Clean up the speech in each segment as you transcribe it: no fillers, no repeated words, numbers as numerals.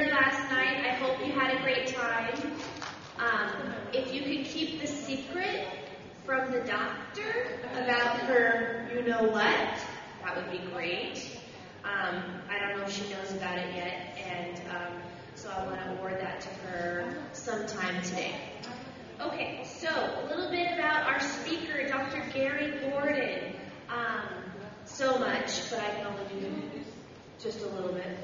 Last night, I hope you had a great time. If you could keep the secret from the doctor about her you-know-what, that would be great. I don't know if she knows about it yet, and so I want to award that to her sometime today. Okay, so a little bit about our speaker, Dr. Gary Gordon. So much, but I can only do just a little bit.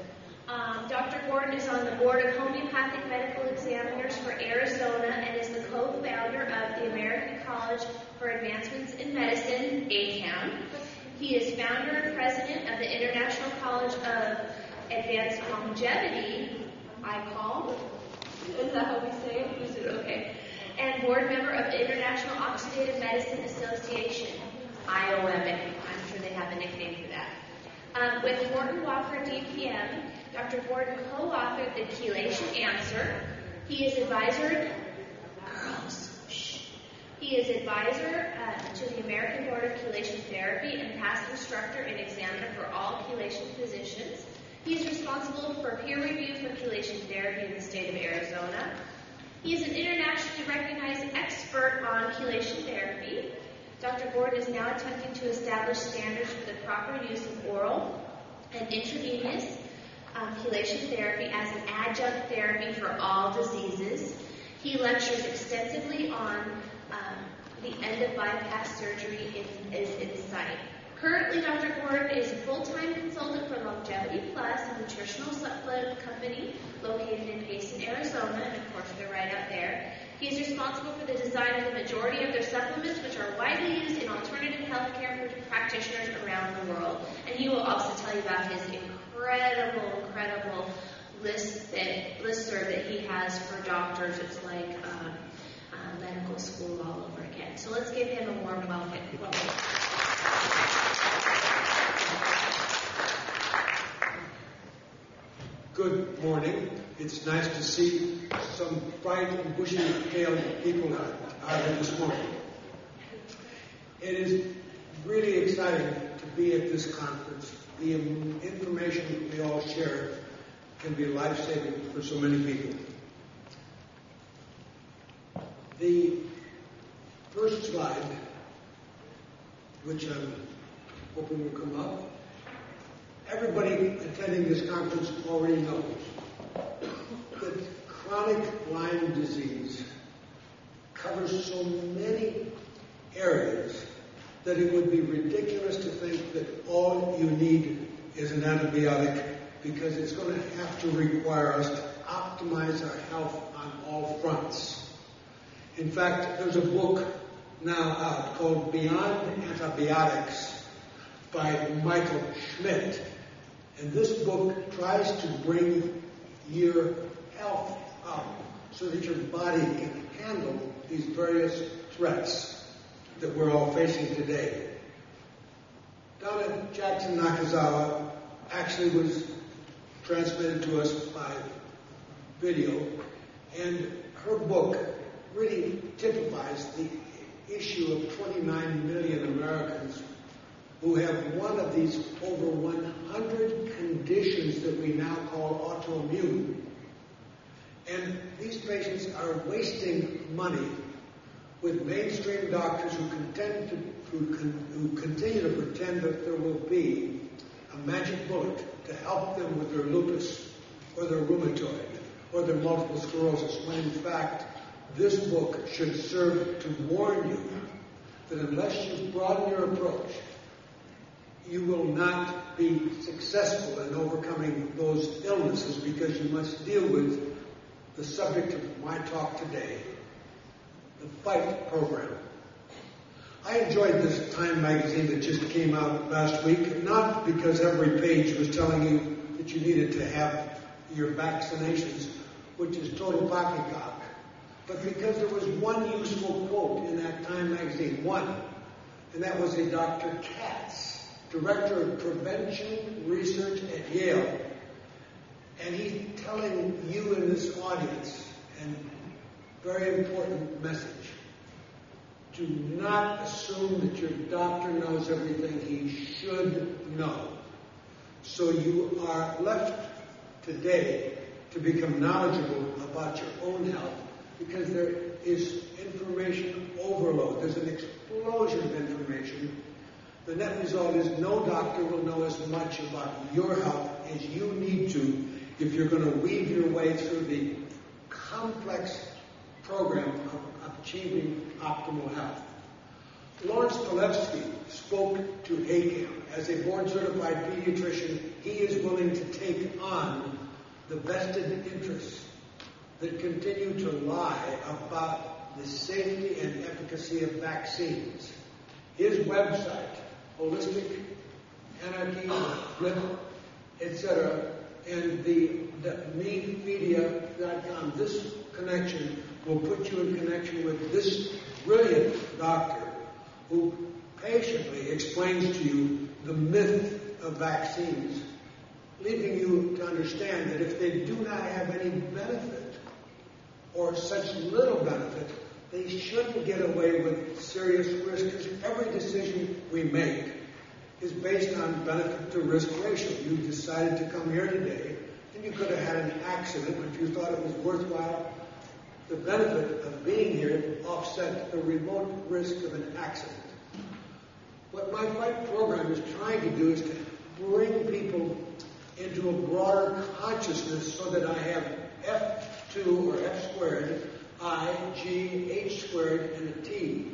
Dr. Gordon is on the board of homeopathic medical examiners for Arizona and is the co-founder of the American College for Advancements in Medicine, ACAM. He is founder and president of the International College of Advanced Longevity, ICOL. Is that how we say it? Is it okay? And board member of the International Oxidative Medicine Association, IOMA. I'm sure they have a nickname for that. With Morton Walker, DPM, Dr. Gordon co-authored the Chelation Answer. He is advisor to the American Board of Chelation Therapy and past instructor and examiner for all chelation physicians. He is responsible for peer review for chelation therapy in the state of Arizona. He is an internationally recognized expert on chelation therapy. Dr. Gordon is now attempting to establish standards for the proper use of oral and intravenous chelation therapy as an adjunct therapy for all diseases. He lectures extensively on the end of bypass surgery is insight. Currently, Dr. Gordon is a full-time consultant for Longevity Plus, a nutritional supplement company located in Payson, Arizona, and of course they're right out there. He is responsible for the design of the majority of their supplements, which are widely used in alternative healthcare practitioners around the world. And he will also tell you about his incredible listserv that he has for doctors. It's like medical school all over again. So let's give him a warm welcome. Good morning. It's nice to see some bright and bushy-tailed people out here this morning. It is really exciting to be at this conference. The information we all share can be life-saving for so many people. The first slide, which I'm hoping will come up, everybody attending this conference already knows that chronic Lyme disease covers so many areas that it would be ridiculous to think that all you need is an antibiotic, because it's going to have to require us to optimize our health on all fronts. In fact, there's a book now out called Beyond Antibiotics by Michael Schmidt. And this book tries to bring your health up so that your body can handle these various threats that we're all facing today. Donna Jackson Nakazawa actually was transmitted to us by video, and her book really typifies the issue of 29 million Americans who have one of these over 100 conditions that we now call autoimmune. And these patients are wasting money with mainstream doctors who continue to pretend that there will be a magic bullet to help them with their lupus or their rheumatoid or their multiple sclerosis, when in fact this book should serve to warn you that unless you broaden your approach, you will not be successful in overcoming those illnesses, because you must deal with the subject of my talk today, the FIGHT program. I enjoyed this Time magazine that just came out last week, not because every page was telling you that you needed to have your vaccinations, which is total poppycock, but because there was one useful quote in that Time magazine, and that was a Dr. Katz, Director of Prevention Research at Yale, and he's telling you in this audience a very important message. Do not assume that your doctor knows everything he should know. So you are left today to become knowledgeable about your own health, because there is information overload. There's an explosion of information. The net result is no doctor will know as much about your health as you need to if you're going to weave your way through the complex program of achieving optimal health. Lawrence Pilevsky spoke to ACAM. As a board-certified pediatrician, he is willing to take on the vested interests that continue to lie about the safety and efficacy of vaccines. His website, Holistic Anarchy, Flip, etc., and the memedia.com, this connection will put you in connection with this brilliant doctor who patiently explains to you the myth of vaccines, leaving you to understand that if they do not have any benefit or such little benefit, they shouldn't get away with serious risk, because every decision we make is based on benefit to risk ratio. You decided to come here today, and you could have had an accident, but if you thought it was worthwhile, the benefit of being here offset the remote risk of an accident. What my FIGHT program is trying to do is to bring people into a broader consciousness so that I have F2 or F squared, I, G, H squared, and a T.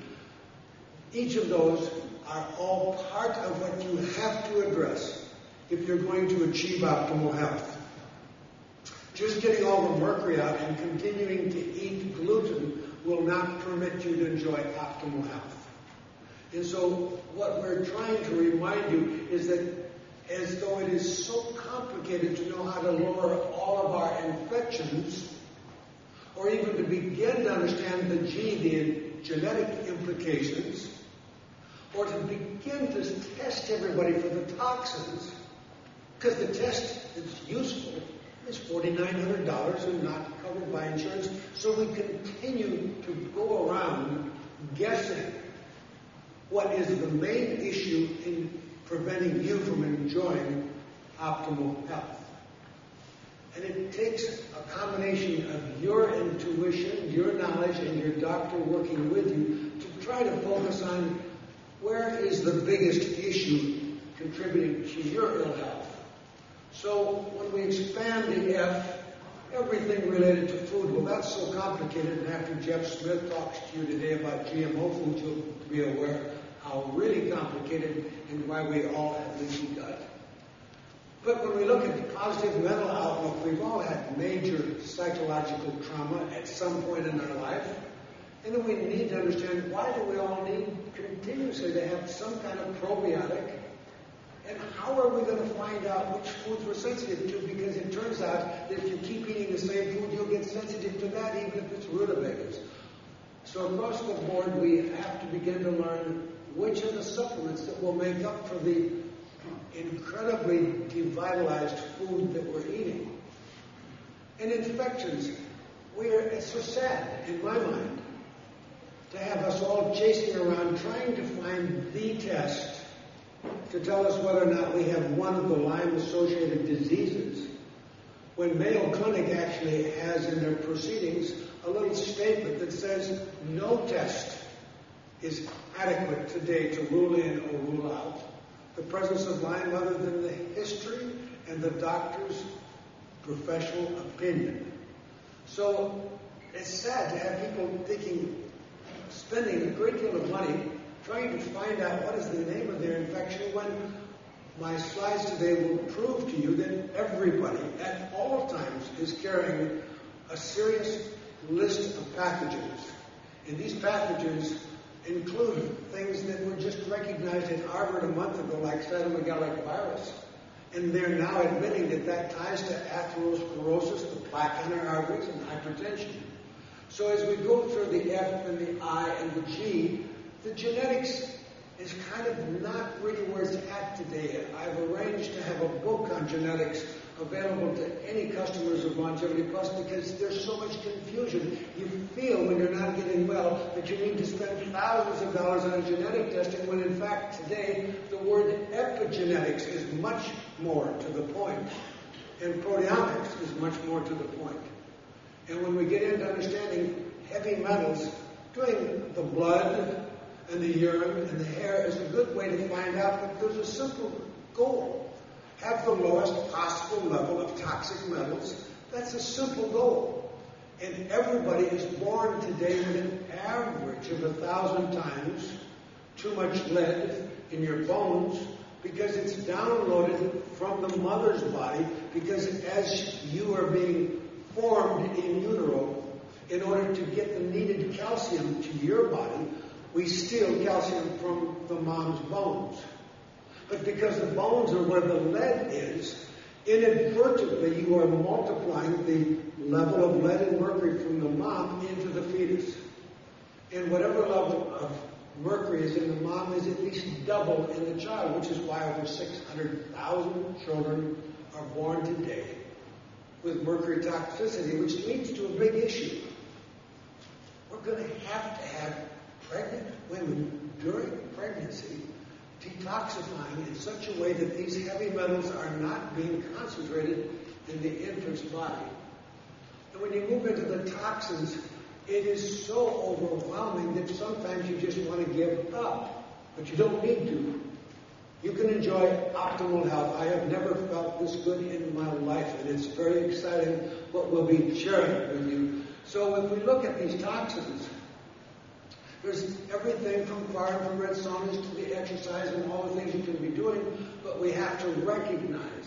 Each of those are all part of what you have to address if you're going to achieve optimal health. Just getting all the mercury out and continuing to eat gluten will not permit you to enjoy optimal health. And so what we're trying to remind you is that as though it is so complicated to know how to lower all of our infections, or even to begin to understand the G, the genetic implications, or to begin to test everybody for the toxins, because the test that's useful is $4,900 and not covered by insurance, so we continue to go around guessing what is the main issue in preventing you from enjoying optimal health. And it takes a combination of your intuition, your knowledge, and your doctor working with you to try to focus on where is the biggest issue contributing to your ill health. So when we expand the F, everything related to food, well, that's so complicated, and after Jeff Smith talks to you today about GMO food, you'll be aware how really complicated and why we all have leaky gut. But when we look at the positive mental outlook, we've all had major psychological trauma at some point in our life. And then we need to understand, why do we all need continuously to have some kind of probiotic? And how are we going to find out which foods we're sensitive to? Because it turns out that if you keep eating the same food, you'll get sensitive to that, even if it's rutabagas. So across the board, we have to begin to learn which are the supplements that will make up for the incredibly devitalized food that we're eating. And infections, it's so sad, in my mind, to have us all chasing around trying to find the test to tell us whether or not we have one of the Lyme-associated diseases, when Mayo Clinic actually has in their proceedings a little statement that says no test is adequate today to rule in or rule out the presence of Lyme other than the history and the doctor's professional opinion. So it's sad to have people spending a great deal of money trying to find out what is the name of their infection, when my slides today will prove to you that everybody at all times is carrying a serious list of pathogens. And these pathogens include things that were just recognized at Harvard a month ago, like cytomegalic virus. And they're now admitting that ties to atherosclerosis, the plaque in our arteries, and hypertension. So as we go through the F and the I and the G, the genetics is kind of not really where it's at today. I've arranged to have a book on genetics available to any customers of Longevity Plus, because there's so much confusion. You feel when you're not getting well that you need to spend thousands of dollars on genetic testing, when in fact today the word epigenetics is much more to the point. And proteomics is much more to the point. And when we get into understanding heavy metals, doing the blood and the urine and the hair is a good way to find out that there's a simple goal. Have the lowest possible level of toxic metals. That's a simple goal. And everybody is born today with an average of 1,000 times too much lead in your bones because it's downloaded from the mother's body, because as you are being formed in utero, in order to get the needed calcium to your body, we steal calcium from the mom's bones. But because the bones are where the lead is, inadvertently you are multiplying the level of lead and mercury from the mom into the fetus. And whatever level of mercury is in the mom is at least double in the child, which is why over 600,000 children are born today with mercury toxicity, which leads to a big issue. We're going to have pregnant women during pregnancy detoxifying in such a way that these heavy metals are not being concentrated in the infant's body. And when you move into the toxins, it is so overwhelming that sometimes you just want to give up. But you don't need to. You can enjoy optimal health. I have never felt this good in my life, and it's very exciting what we'll be sharing with you. So if we look at these toxins, there's everything from far infrared saunas to the exercise and all the things you can be doing, but we have to recognize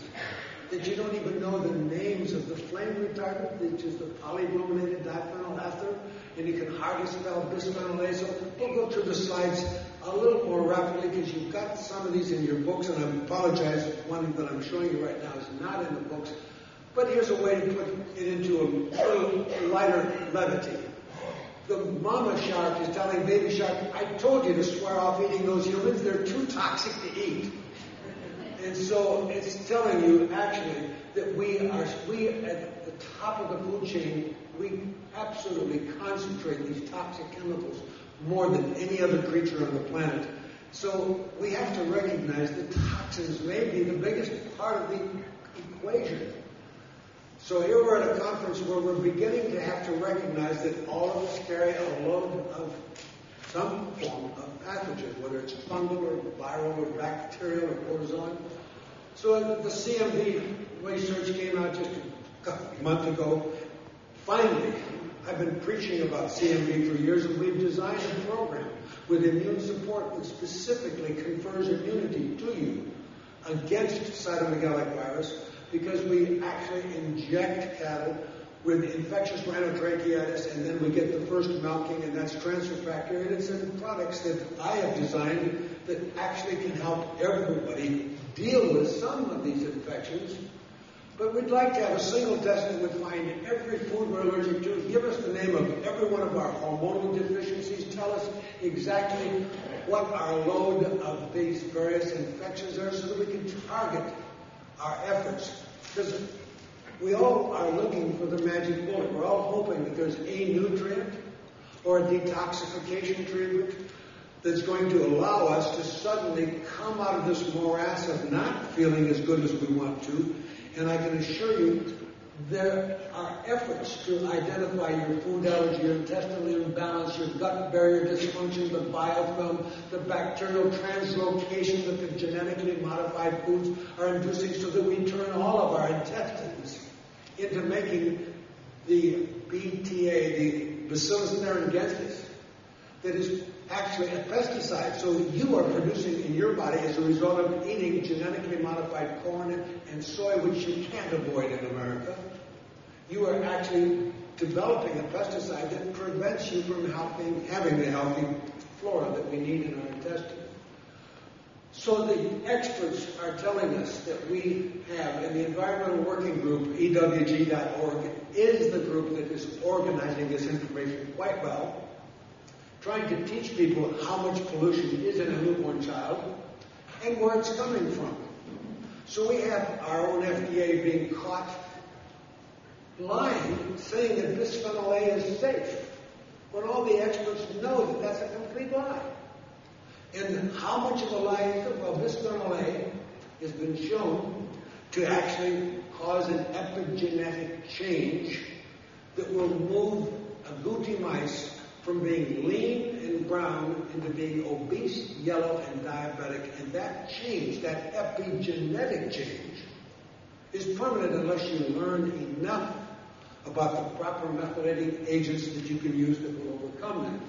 that you don't even know the names of the flame retardant, which is the polybrominated diphenyl ether, and you can hardly spell bisphenol A. So we'll go through the slides a little more rapidly because you've got some of these in your books, and I apologize if one that I'm showing you right now is not in the books. But here's a way to put it into a little lighter levity. The mama shark is telling baby shark, I told you to swear off eating those humans. They're too toxic to eat. And so it's telling you actually that we at the top of the food chain, we absolutely concentrate these toxic chemicals more than any other creature on the planet. So we have to recognize that toxins may be the biggest part of the equation. So here we're at a conference where we're beginning to have to recognize that all of us carry a load of some form of pathogen, whether it's fungal or viral or bacterial or protozoan. So the CMV research came out just a month ago. Finally, I've been preaching about CMV for years, and we've designed a program with immune support that specifically confers immunity to you against cytomegalic virus, because we actually inject cattle with infectious rhinotracheitis, and then we get the first milking, and that's transfer factor, and it's in products that I have designed that actually can help everybody deal with some of these infections. But we'd like to have a single test that would find every food we're allergic to, give us the name of every one of our hormonal deficiencies, tell us exactly what our load of these various infections are, so that we can target our efforts. Because we all are looking for the magic bullet. We're all hoping that there's a nutrient or a detoxification treatment that's going to allow us to suddenly come out of this morass of not feeling as good as we want to. And I can assure you there are efforts to identify your food allergy, your intestinal imbalance, your gut barrier dysfunction, the biofilm, the bacterial translocation that the genetically modified foods are inducing, so that we turn all of our intestines into making the BTA, the Bacillus thuringiensis, that is actually a pesticide. So you are producing in your body as a result of eating genetically modified corn and soy, which you can't avoid in America. You are actually developing a pesticide that prevents you from having the healthy flora that we need in our intestine. So the experts are telling us that we have, in the Environmental Working Group, EWG.org, is the group that is organizing this information quite well, trying to teach people how much pollution is in a newborn child and where it's coming from. So we have our own FDA being caught lying, saying that bisphenol A is safe, when all the experts know that that's a complete lie. And how much of a lie is it? Well, bisphenol A has been shown to actually cause an epigenetic change that will move agouti mice from being lean and brown into being obese, yellow, and diabetic. And that change, that epigenetic change, is permanent unless you learn enough about the proper methylating agents that you can use that will overcome that.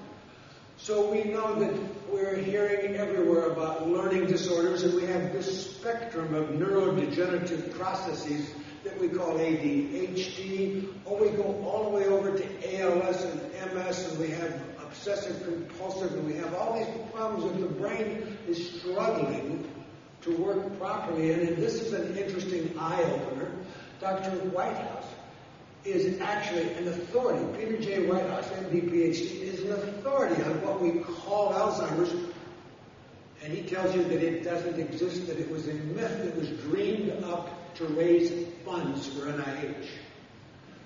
So we know that we're hearing everywhere about learning disorders, and we have this spectrum of neurodegenerative processes that we call ADHD, or we go all the way over to ALS and MS, and we have obsessive compulsive, and we have all these problems that the brain is struggling to work properly. And this is an interesting eye-opener. Dr. Whitehouse is actually an authority. Peter J. Whitehouse, MD, PhD, is an authority on what we call Alzheimer's. And he tells you that it doesn't exist, that it was a myth that was dreamed up to raise funds for NIH.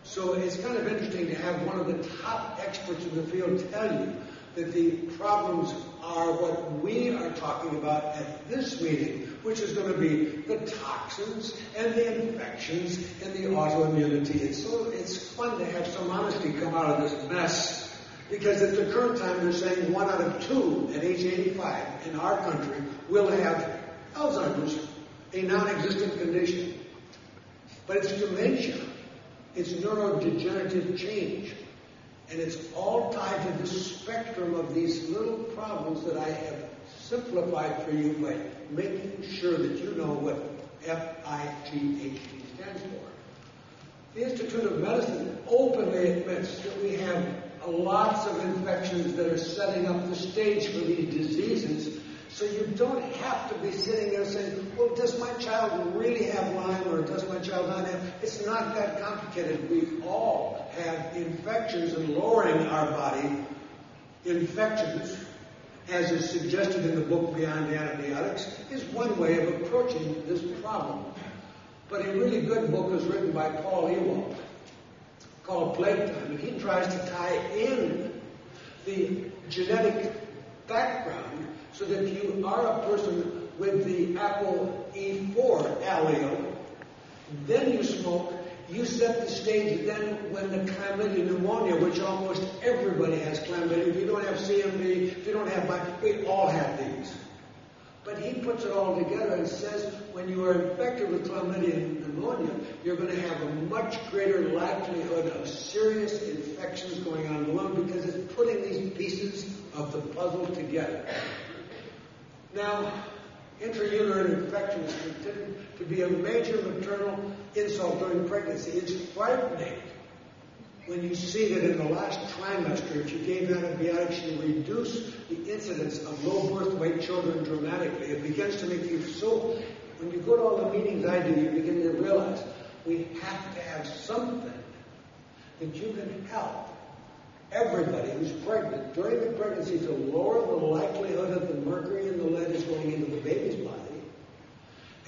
So it's kind of interesting to have one of the top experts in the field tell you that the problems are what we are talking about at this meeting, which is going to be the toxins and the infections and the autoimmunity. It's fun to have some honesty come out of this mess, because at the current time they're saying 1 out of 2 at age 85 in our country will have Alzheimer's, a non-existent condition. But it's dementia. It's neurodegenerative change. And it's all tied to the spectrum of these little problems that I have simplified for you by making sure that you know what FIGHT stands for. The Institute of Medicine openly admits that we have lots of infections that are setting up the stage for these diseases. So you don't have to be sitting there saying, well, does my child really have Lyme, or does my child not have? It's not that complicated. We all have infections, and lowering our body infections, as is suggested in the book Beyond Antibiotics, is one way of approaching this problem. But a really good book is written by Paul Ewald called Plague Time, and he tries to tie in the genetic background so that if you are a person with the ApoE4 allele, then you smoke, you set the stage then when the chlamydia pneumonia, which almost everybody has chlamydia. If you don't have CMV, if you don't have Lyme, we all have these. But he puts it all together and says when you are infected with chlamydia pneumonia, you're going to have a much greater likelihood of serious infections going on in the lung, because it's putting these pieces of the puzzle together. Now, intrauterine infection is considered to be a major maternal insult during pregnancy. It's frightening when you see that in the last trimester, if you gave antibiotics, you reduce the incidence of low birth weight children dramatically. It begins to make you so, when you go to all the meetings I do, you begin to realize we have to have something that you can help everybody who's pregnant during the pregnancy to lower the likelihood of the mercury and the lead is going into the baby's body,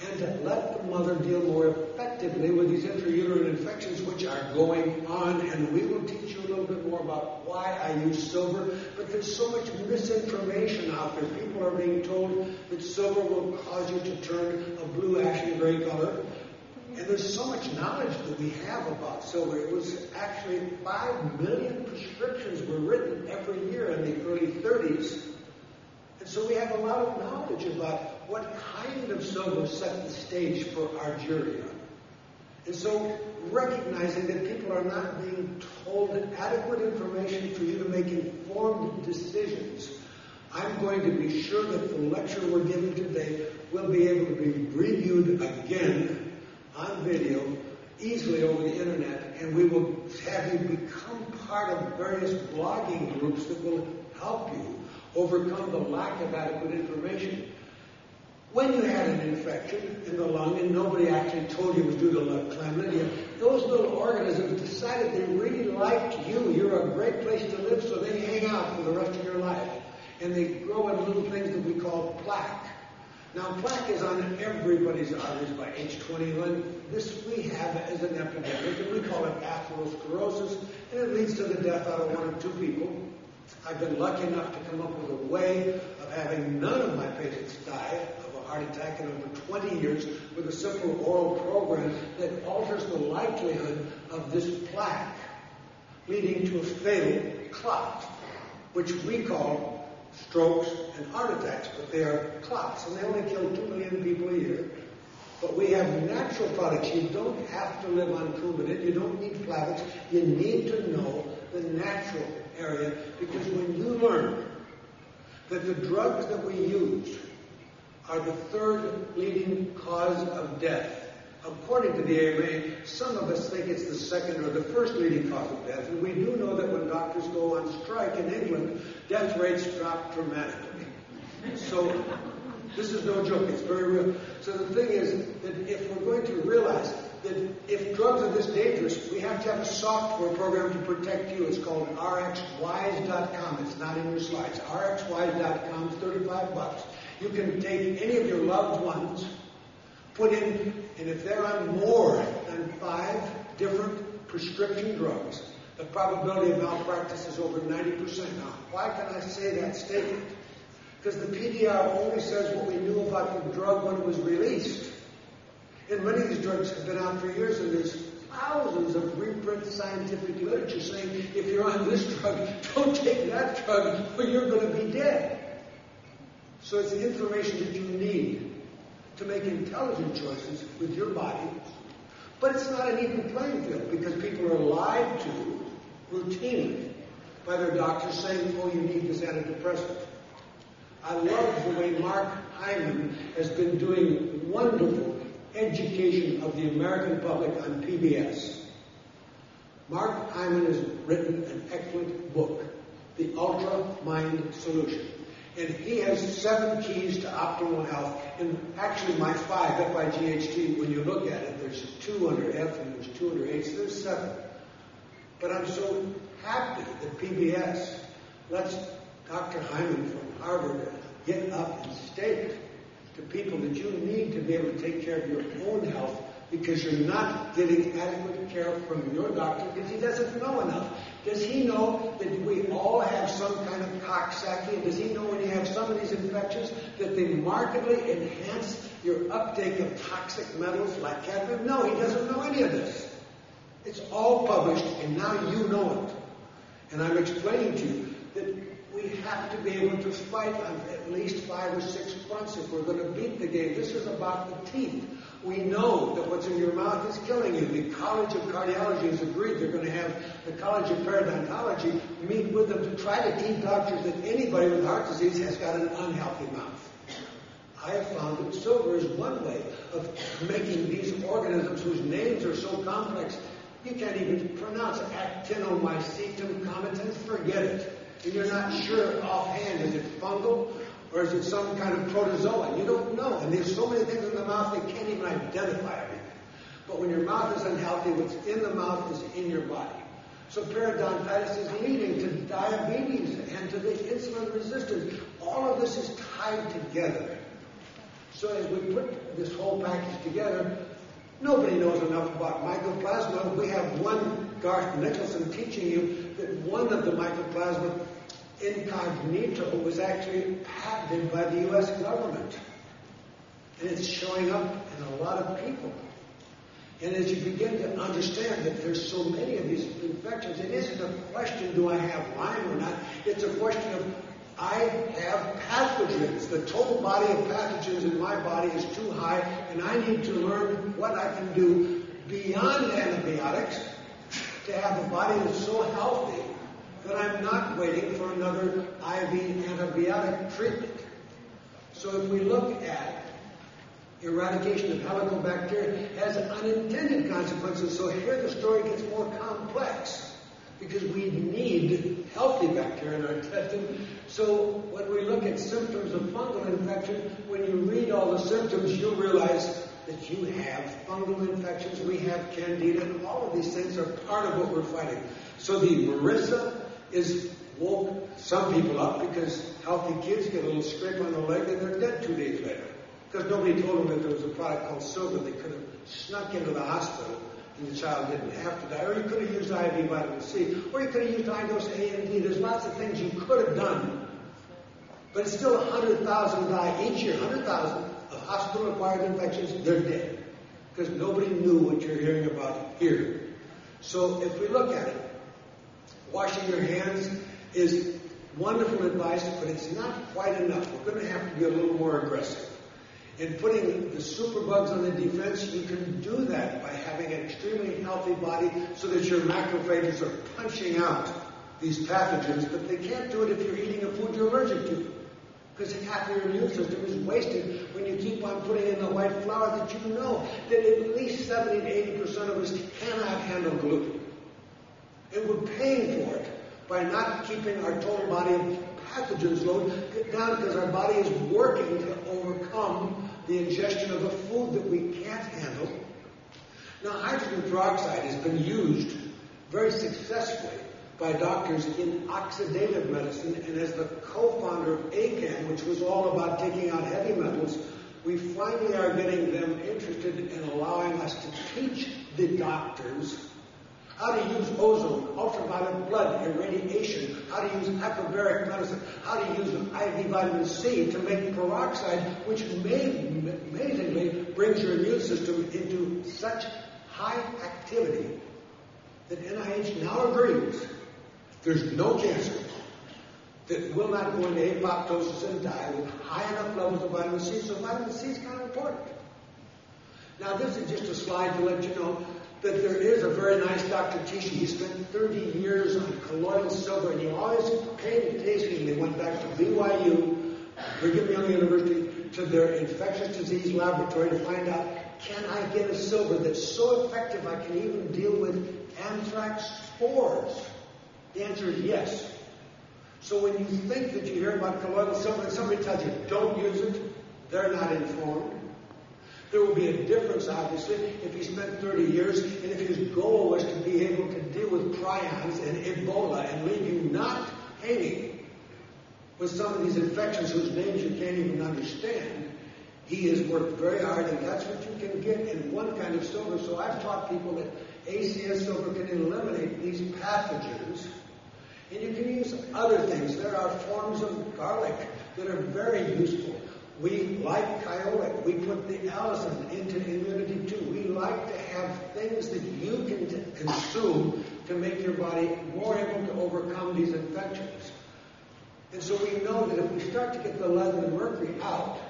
and to let the mother deal more effectively with these intrauterine infections which are going on. And we will teach you a little bit more about why I use silver. But there's so much misinformation out there. People are being told that silver will cause you to turn a blue ashen gray color. And there's so much knowledge that we have about silver. It was actually 5 million prescriptions were written every year in the early 30s. And so we have a lot of knowledge about what kind of silver set the stage for Argyria. And so recognizing that people are not being told adequate information for you to make informed decisions, I'm going to be sure that the lecture we're giving today will be able to be reviewed again on video, easily over the internet, and we will have you become part of various blogging groups that will help you overcome the lack of adequate information. When you had an infection in the lung and nobody actually told you it was due to chlamydia, those little organisms decided they really liked you. You're a great place to live, so they hang out for the rest of your life. And they grow in little things that we call plaque. Now, plaque is on everybody's arteries by age 21. This we have as an epidemic, and we call it atherosclerosis, and it leads to the death out of 1 or 2 people. I've been lucky enough to come up with a way of having none of my patients die of a heart heart attack in over 20 years with a simple oral program that alters the likelihood of this plaque, leading to a fatal clot, which we call strokes and heart attacks, but they are clots, and they only kill 2 million people a year. But we have natural products. You don't have to live on Coumadin. You don't need Plavix. You need to know the natural area, because when you learn that the drugs that we use are the third leading cause of death, according to the AMA, some of us think it's the second or the first leading cause of death. And we do know that when doctors go on strike in England, death rates drop dramatically. So this is no joke. It's very real. So the thing is that if we're going to realize that if drugs are this dangerous, we have to have a software program to protect you. It's called rxwise.com. It's not in your slides. rxwise.com, $35. You can take any of your loved ones, put in, and if they're on more than 5 different prescription drugs, the probability of malpractice is over 90%. Now, why can I say that statement? Because the PDR only says what we knew about the drug when it was released. And many of these drugs have been out for years, and there's thousands of reprinted scientific literature saying if you're on this drug, don't take that drug or you're going to be dead. So it's the information that you need to make intelligent choices with your body. But it's not an even playing field, because people are lied to routinely by their doctors saying, oh, you need this antidepressant. I love the way Mark Hyman has been doing wonderful education of the American public on PBS. Mark Hyman has written an excellent book, The Ultra Mind Solution. And he has 7 keys to optimal health. And actually my 5, F-I-G-H-T, when you look at it, there's 2 under F and there's 2 under H, so there's 7. But I'm so happy that PBS lets Dr. Hyman from Harvard get up and state to people that you need to be able to take care of your own health, because you're not getting adequate care from your doctor because he doesn't know enough. Does he know that we all have some kind of Coxsackie? Does he know when you have some of these infections that they markedly enhance your uptake of toxic metals like cadmium? No, he doesn't know any of this. It's all published, and now you know it. And I'm explaining to you that we have to be able to fight on at least 5 or 6 fronts if we're going to beat the game. This is about the teeth. We know that what's in your mouth is killing you. The College of Cardiology has agreed they're going to have the College of Periodontology meet with them to try to teach doctors that anybody with heart disease has got an unhealthy mouth. I have found that silver is one way of making these organisms whose names are so complex, you can't even pronounce Actinomycetum comitans, forget it. And you're not sure offhand, is it fungal or is it some kind of protozoa? You don't know. And there's so many things in the mouth they can't even identify everything. But when your mouth is unhealthy, what's in the mouth is in your body. So periodontitis is leading to diabetes and to the insulin resistance. All of this is tied together. So as we put this whole package together, nobody knows enough about mycoplasma. We have one Garth Nicholson teaching you that one of the mycoplasma incognito was actually patented by the U.S. government. And it's showing up in a lot of people. And as you begin to understand that there's so many of these infections, it isn't a question, do I have Lyme or not? It's a question of, I have pathogens. The total body of pathogens in my body is too high, and I need to learn what I can do beyond antibiotics to have a body that's so healthy that I'm not waiting for another IV antibiotic treatment. So if we look at eradication of helicobacter, has unintended consequences. So here the story gets more complex because we need healthy bacteria in our intestine. So when we look at symptoms of fungal infection, when you read all the symptoms, you'll realize that you have fungal infections, we have candida, and all of these things are part of what we're fighting. So the MRSA is woke some people up because healthy kids get a little scrape on the leg and they're dead 2 days later. Because nobody told them that there was a product called silver they could have snuck into the hospital and the child didn't have to die. Or you could have used IV vitamin C. Or you could have used high-dose A and D. There's lots of things you could have done. But it's still 100,000 die each year. 100,000 of hospital-acquired infections, they're dead. Because nobody knew what you're hearing about here. So if we look at it, washing your hands is wonderful advice, but it's not quite enough. We're going to have to be a little more aggressive. In putting the superbugs on the defense, you can do that by having an extremely healthy body so that your macrophages are punching out these pathogens, but they can't do it if you're eating a food you're allergic to. Because half your immune system is wasted when you keep on putting in the white flour that you know that at least 70 to 80% of us cannot handle gluten. And we're paying for it by not keeping our total body pathogens load down because our body is working to overcome the ingestion of a food that we can't handle. Now, hydrogen peroxide has been used very successfully by doctors in oxidative medicine, and as the co-founder of ACAN, which was all about taking out heavy metals, we finally are getting them interested in allowing us to teach the doctors how to use ozone, ultraviolet blood irradiation, how to use hyperbaric medicine, how to use IV vitamin C to make peroxide, which amazingly brings your immune system into such high activity that NIH now agrees there's no cancer that will not go into apoptosis and die with high enough levels of vitamin C, so vitamin C is kind of important. Now, this is just a slide to let you know that there is a very nice Dr. Tichy. He spent 30 years on colloidal silver, and he always painstakingly went back to BYU, Brigham Young University, to their infectious disease laboratory to find out, can I get a silver that's so effective I can even deal with anthrax spores? The answer is yes. So when you think that you hear about colloidal silver and somebody tells you don't use it, they're not informed. There will be a difference, obviously, if he spent 30 years and if his goal was to be able to deal with prions and Ebola and leave you not hanging with some of these infections whose names you can't even understand. He has worked very hard, and that's what you can get in one kind of silver. So I've taught people that ACS silver can eliminate these pathogens. And you can use other things. There are forms of garlic that are very useful. We like kyolic. We put the allicin into immunity too. We like to have things that you can consume to make your body more able to overcome these infections. And so we know that if we start to get the lead and the mercury out,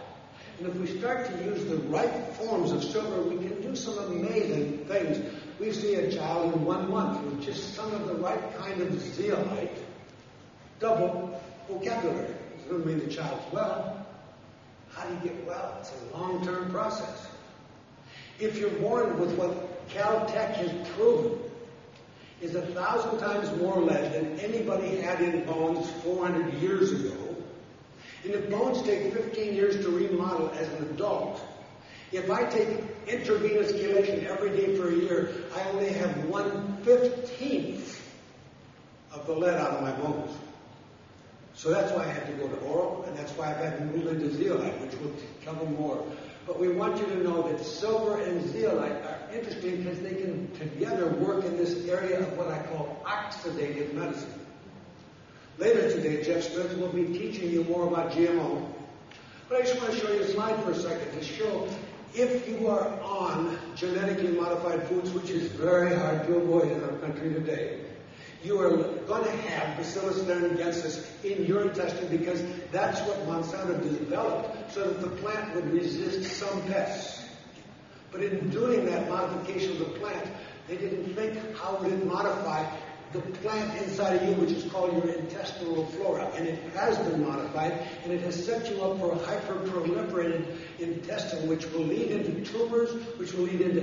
and if we start to use the right forms of silver, we can do some amazing things. We see a child in 1 month with just some of the right kind of zeolite, double vocabulary. It doesn't mean the child's well. How do you get well? It's a long-term process. If you're born with what Caltech has proven is 1,000 times more lead than anybody had in bones 400 years ago, and if bones take 15 years to remodel as an adult, if I take intravenous chelation every day for a year, I only have 1/15 of the lead out of my bones. So that's why I had to go to oral, and that's why I've had to move into zeolite, which will cover more. But we want you to know that silver and zeolite are interesting because they can together work in this area of what I call oxidative medicine. Later today, Jeff Smith will be teaching you more about GMO. But I just want to show you a slide for a second to show if you are on genetically modified foods, which is very hard to avoid in our country today, you are going to have Bacillus thuringiensis in your intestine because that's what Monsanto developed so that the plant would resist some pests. But in doing that modification of the plant, they didn't think how would it modify the plant inside of you, which is called your intestinal flora. And it has been modified, and it has set you up for a hyperproliferated intestine, which will lead into tumors, which will lead into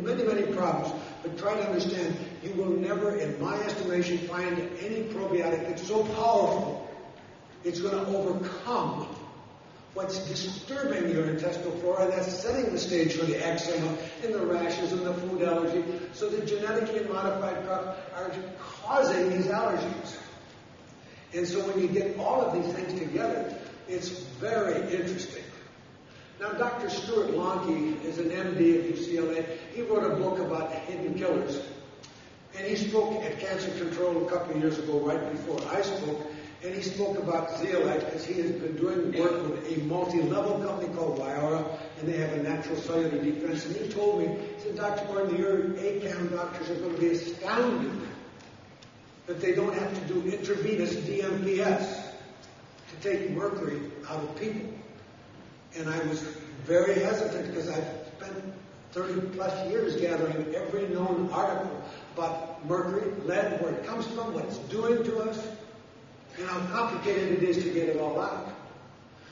many, many problems. But try to understand, you will never, in my estimation, find any probiotic that's so powerful, it's going to overcome what's disturbing your intestinal flora, and that's setting the stage for the eczema and the rashes and the food allergy. So the genetically modified crops are causing these allergies. And so when you get all of these things together, it's very interesting. Now, Dr. Stuart Lonke is an MD at UCLA. He wrote a book about hidden killers. And he spoke at Cancer Control a couple of years ago, right before I spoke. And he spoke about zeolite because he has been doing work with a multi-level company called Lyora, and they have a natural cellular defense. And he told me, he said, Dr. Gordon, your ACAM doctors are going to be astounded that they don't have to do intravenous DMPS to take mercury out of people. And I was very hesitant because I've spent 30 plus years gathering every known article about mercury, lead, where it comes from, what it's doing to us, and how complicated it is to get it all out.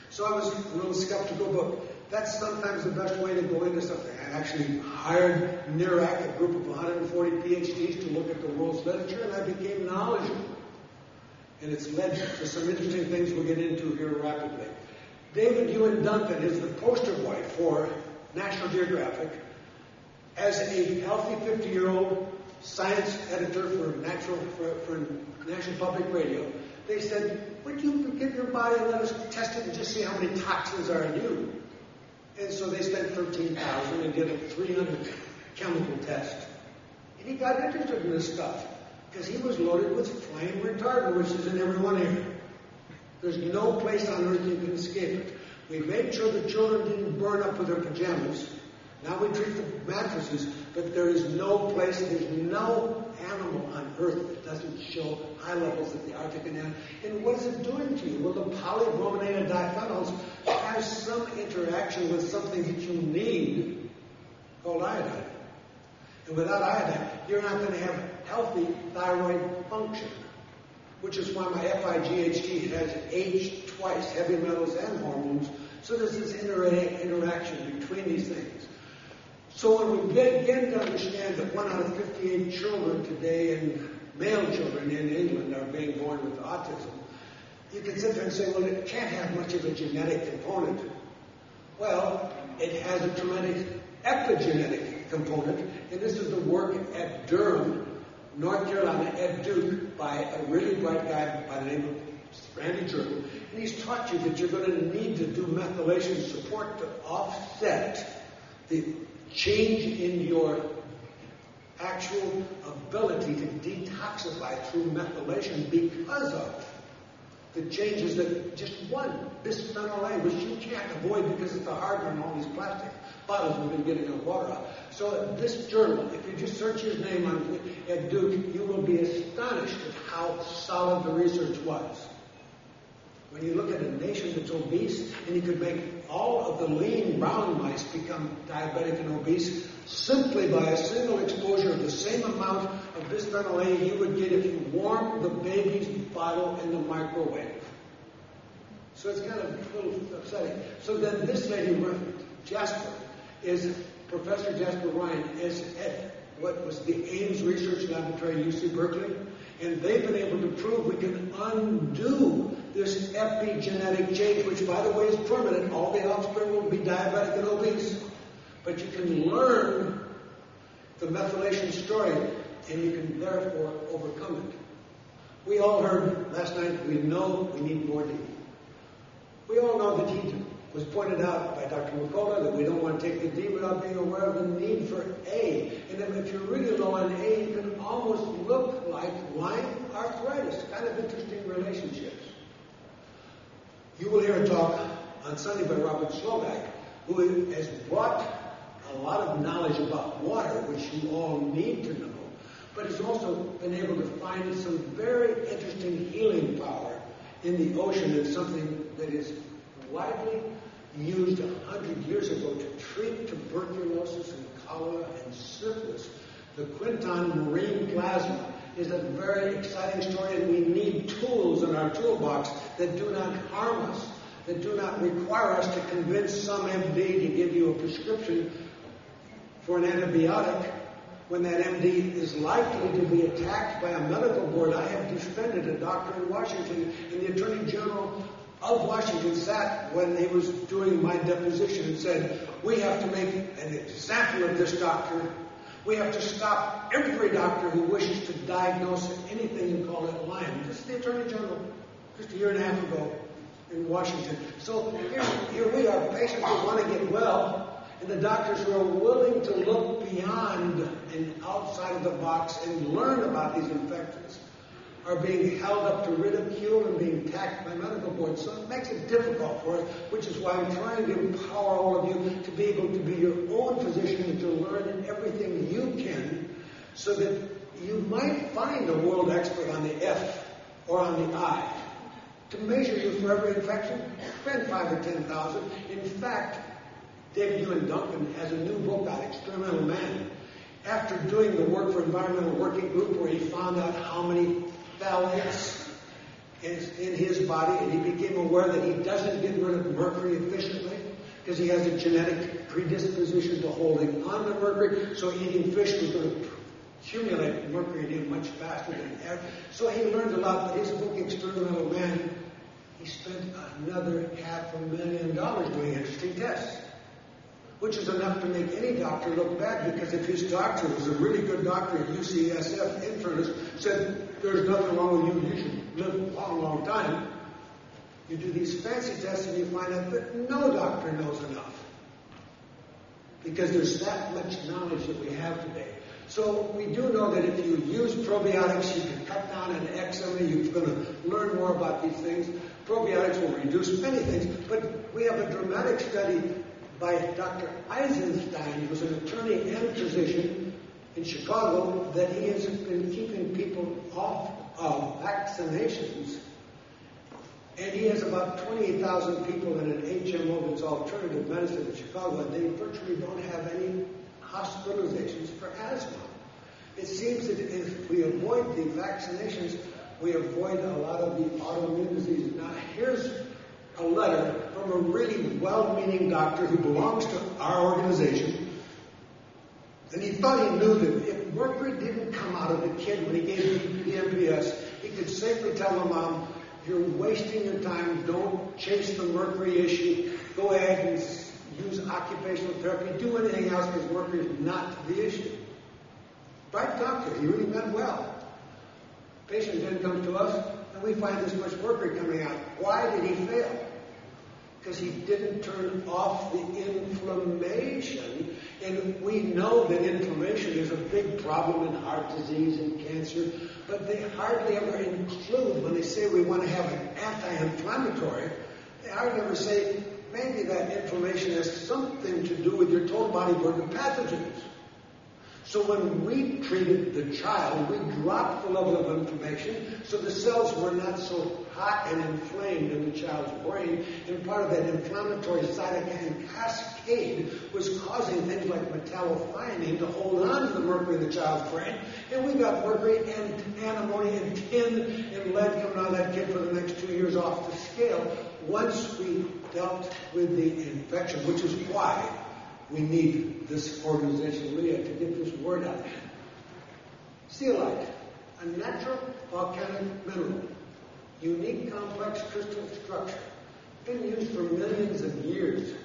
So I was a little skeptical, but that's sometimes the best way to go into something. I actually hired NIRAC, a group of 140 PhDs, to look at the world's literature, and I became knowledgeable. And it's led to some interesting things we'll get into here rapidly. David Ewan Duncan is the poster boy for National Geographic as a healthy 50-year-old science editor for National Public Radio. They said, would you get your body and let us test it and just see how many toxins are in you? And so they spent $13,000 and did a 300 chemical test. And he got interested in this stuff because he was loaded with flame retardant, which is in everyone here. There's no place on earth you can escape it. We made sure the children didn't burn up with their pajamas. Now we treat the mattresses, but there is no place, there's no animal on earth that doesn't show high levels of the Arctic and And what is it doing to you? Well, the polybrominated diphenyls have some interaction with something that you need called iodine. And without iodine, you're not going to have healthy thyroid function, which is why my FIGHT has H twice, heavy metals and hormones. So there's this interaction between these things. So when we begin to understand that 1 out of 58 children today, and male children in England, are being born with autism, you can sit there and say, well, it can't have much of a genetic component. Well, it has a tremendous epigenetic component, and this is the work at Durham, North Carolina, at Duke, by a really bright guy by the name of Randy Turtle. And he's taught you that you're going to need to do methylation support to offset the change in your actual ability to detoxify through methylation because of the changes that just one, bisphenol A, which you can't avoid because it's the hardener in all these plastic bottles we've been getting in water out. So this journal, if you just search his name at Duke, you will be astonished at how solid the research was. When you look at a nation that's obese, and you could make all of the lean brown mice become diabetic and obese simply by a single exposure of the same amount of bisphenol A you would get if you warmed the baby's bottle in the microwave. So it's kind of a little upsetting. So then this lady, Jasper, is Professor Jasper Ryan, is at what was the Ames Research Laboratory at UC Berkeley, and they've been able to prove we can undo this epigenetic change, which, by the way, is permanent. All the offspring will be diabetic and obese. But you can learn the methylation story, and you can therefore overcome it. We all heard last night, we know we need more D. We all know that D was pointed out by Dr. McCullough that we don't want to take the D without being aware of the need for A. And then if you're really low on A, you can almost look like Lyme arthritis. Kind of interesting relationships. You will hear a talk on Sunday by Robert Slovak, who has brought a lot of knowledge about water, which you all need to know, but has also been able to find some very interesting healing power in the ocean. It's something that is widely used 100 years ago to treat tuberculosis and cholera and syphilis. The Quinton marine plasma is a very exciting story, and we need tools in our toolbox that do not harm us, that do not require us to convince some MD to give you a prescription for an antibiotic when that MD is likely to be attacked by a medical board. I have defended a doctor in Washington, and the Attorney General of Washington sat when he was doing my deposition and said, we have to make an example of this doctor. We have to stop every doctor who wishes to diagnose anything and call it Lyme. This is the Attorney General just a year and a half ago in Washington. So here we are, patients who want to get well, and the doctors who are willing to look beyond and outside of the box and learn about these infections. are being held up to ridicule and being attacked by medical boards. So it makes it difficult for us, which is why I'm trying to empower all of you to be able to be your own physician and to learn everything you can so that you might find a world expert on the F or on the I to measure you for every infection. Spend 5,000 or 10,000. In fact, David Ewan Duncan has a new book out, Experimental Man. After doing the work for Environmental Working Group, where he found out how many phthalates is in his body, and he became aware that he doesn't get rid of mercury efficiently because he has a genetic predisposition to holding on to mercury, so eating fish was going to accumulate mercury in him much faster than ever. So he learned a lot, but his book, Experimental Man, he spent another $500,000 doing interesting tests, which is enough to make any doctor look bad, because if his doctor was a really good doctor at UCSF, internist, said, there's nothing wrong with you, you should live a long, long time, you do these fancy tests and you find out that no doctor knows enough. Because there's that much knowledge that we have today. So we do know that if you use probiotics, you can cut down on eczema, you're going to learn more about these things. Probiotics will reduce many things, but we have a dramatic study by Dr. Eisenstein, who's an attorney and physician in Chicago, that he has been keeping people off of vaccinations. And he has about 28,000 people in an HMO that's alternative medicine in Chicago, and they virtually don't have any hospitalizations for asthma. It seems that if we avoid the vaccinations, we avoid a lot of the autoimmune diseases. Now, here's a letter from a really well-meaning doctor who belongs to our organization, and he thought he knew that if mercury didn't come out of the kid when he gave the MPS, he could safely tell the mom, you're wasting your time, don't chase the mercury issue, go ahead and use occupational therapy, do anything else, because mercury is not the issue. Right doctor, he really meant well. Patient then comes to us, and we find this much mercury coming out. Why did he fail? Because he didn't turn off the inflammation. And we know that inflammation is a big problem in heart disease and cancer, but they hardly ever include, when they say we want to have an anti-inflammatory, they hardly ever say maybe that inflammation has something to do with your total body burden of pathogens. So when we treated the child, we dropped the level of inflammation so the cells were not so hot and inflamed in the child's brain, and part of that inflammatory cytokine cascade was causing things like metallothionein to hold on to the mercury in the child's brain, and we got mercury and antimony and tin and lead coming out of that kid for the next 2 years off the scale once we dealt with the infection, which is why we need this organization, Leah, to get this word out. Zeolite, a natural volcanic mineral, unique complex crystal structure, been used for millions of years.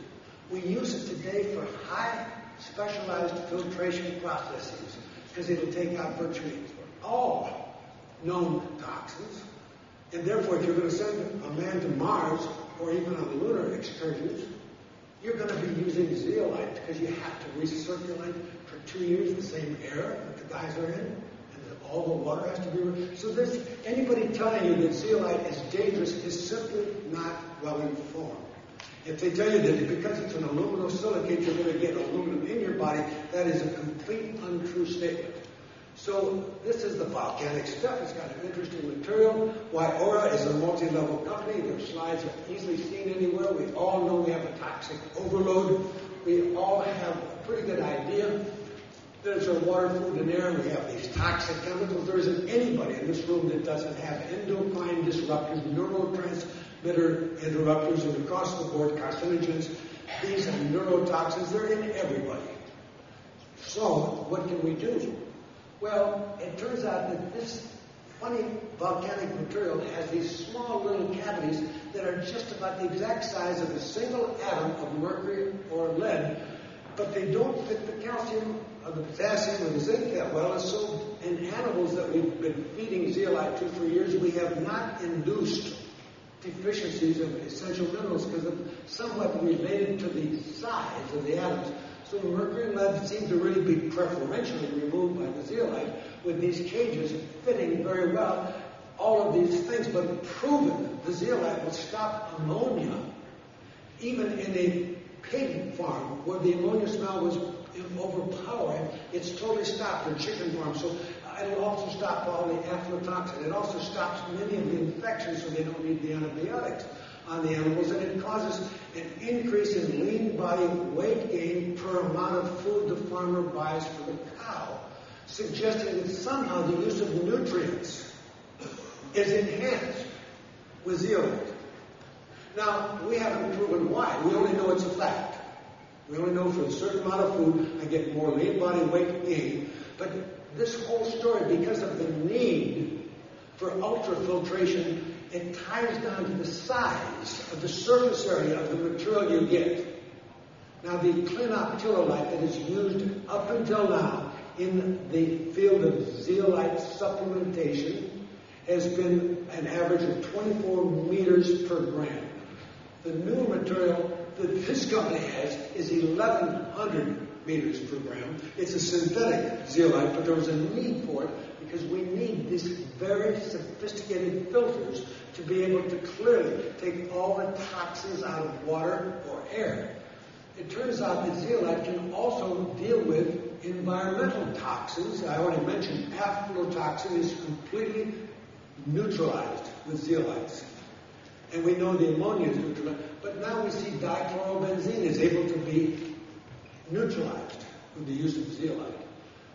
We use it today for high specialized filtration processes because it'll take out virtually all known toxins. And therefore, if you're going to send a man to Mars or even on lunar excursions, you're going to be using zeolite because you have to recirculate for 2 years the same air that the guys are in, and that all the water has to be. So there's anybody telling you that zeolite is dangerous is simply not well informed. If they tell you that because it's an aluminosilicate you're going to get aluminum in your body, that is a complete untrue statement. So this is the volcanic stuff. It's got an interesting material. Why Aura is a multi-level company. Their slides are easily seen anywhere. We all know we have a toxic overload. We all have a pretty good idea. There's our water, food, and air. We have these toxic chemicals. There isn't anybody in this room that doesn't have endocrine disruptors, neurotransmitter interrupters, and across the board carcinogens. These are neurotoxins. They're in everybody. So what can we do? Well, it turns out that this funny volcanic material has these small little cavities that are just about the exact size of a single atom of mercury or lead, but they don't fit the calcium or the potassium or the zinc that well. And so in animals that we've been feeding zeolite to for years, we have not induced deficiencies of essential minerals because they're somewhat related to the size of the atoms. So mercury and lead seem to really be preferentially removed by the zeolite with these cages fitting very well. all of these things, but proven the zeolite will stop ammonia, even in a pig farm where the ammonia smell was overpowering. It's totally stopped in chicken farms. So it'll also stop all the aflatoxin. It also stops many of the infections, so they don't need the antibiotics on the animals, and it causes an increase in lean body weight gain per amount of food the farmer buys for the cow, suggesting that somehow the use of nutrients is enhanced with zeolite. Now, we haven't proven why. We only know it's a fact. We only know for a certain amount of food I get more lean body weight gain. But this whole story, because of the need for ultrafiltration, it ties down to the size of the surface area of the material you get. Now, the clinoptilolite that is used up until now in the field of zeolite supplementation has been an average of 24 meters per gram. The new material that this company has is 1,100 meters per gram. It's a synthetic zeolite, but there was a need for it because we need these very sophisticated filters to be able to clearly take all the toxins out of water or air. It turns out that zeolite can also deal with environmental toxins. I already mentioned aflatoxin is completely neutralized with zeolites. And we know the ammonia is neutralized. But now we see dichlorobenzene is able to be neutralized with the use of zeolite.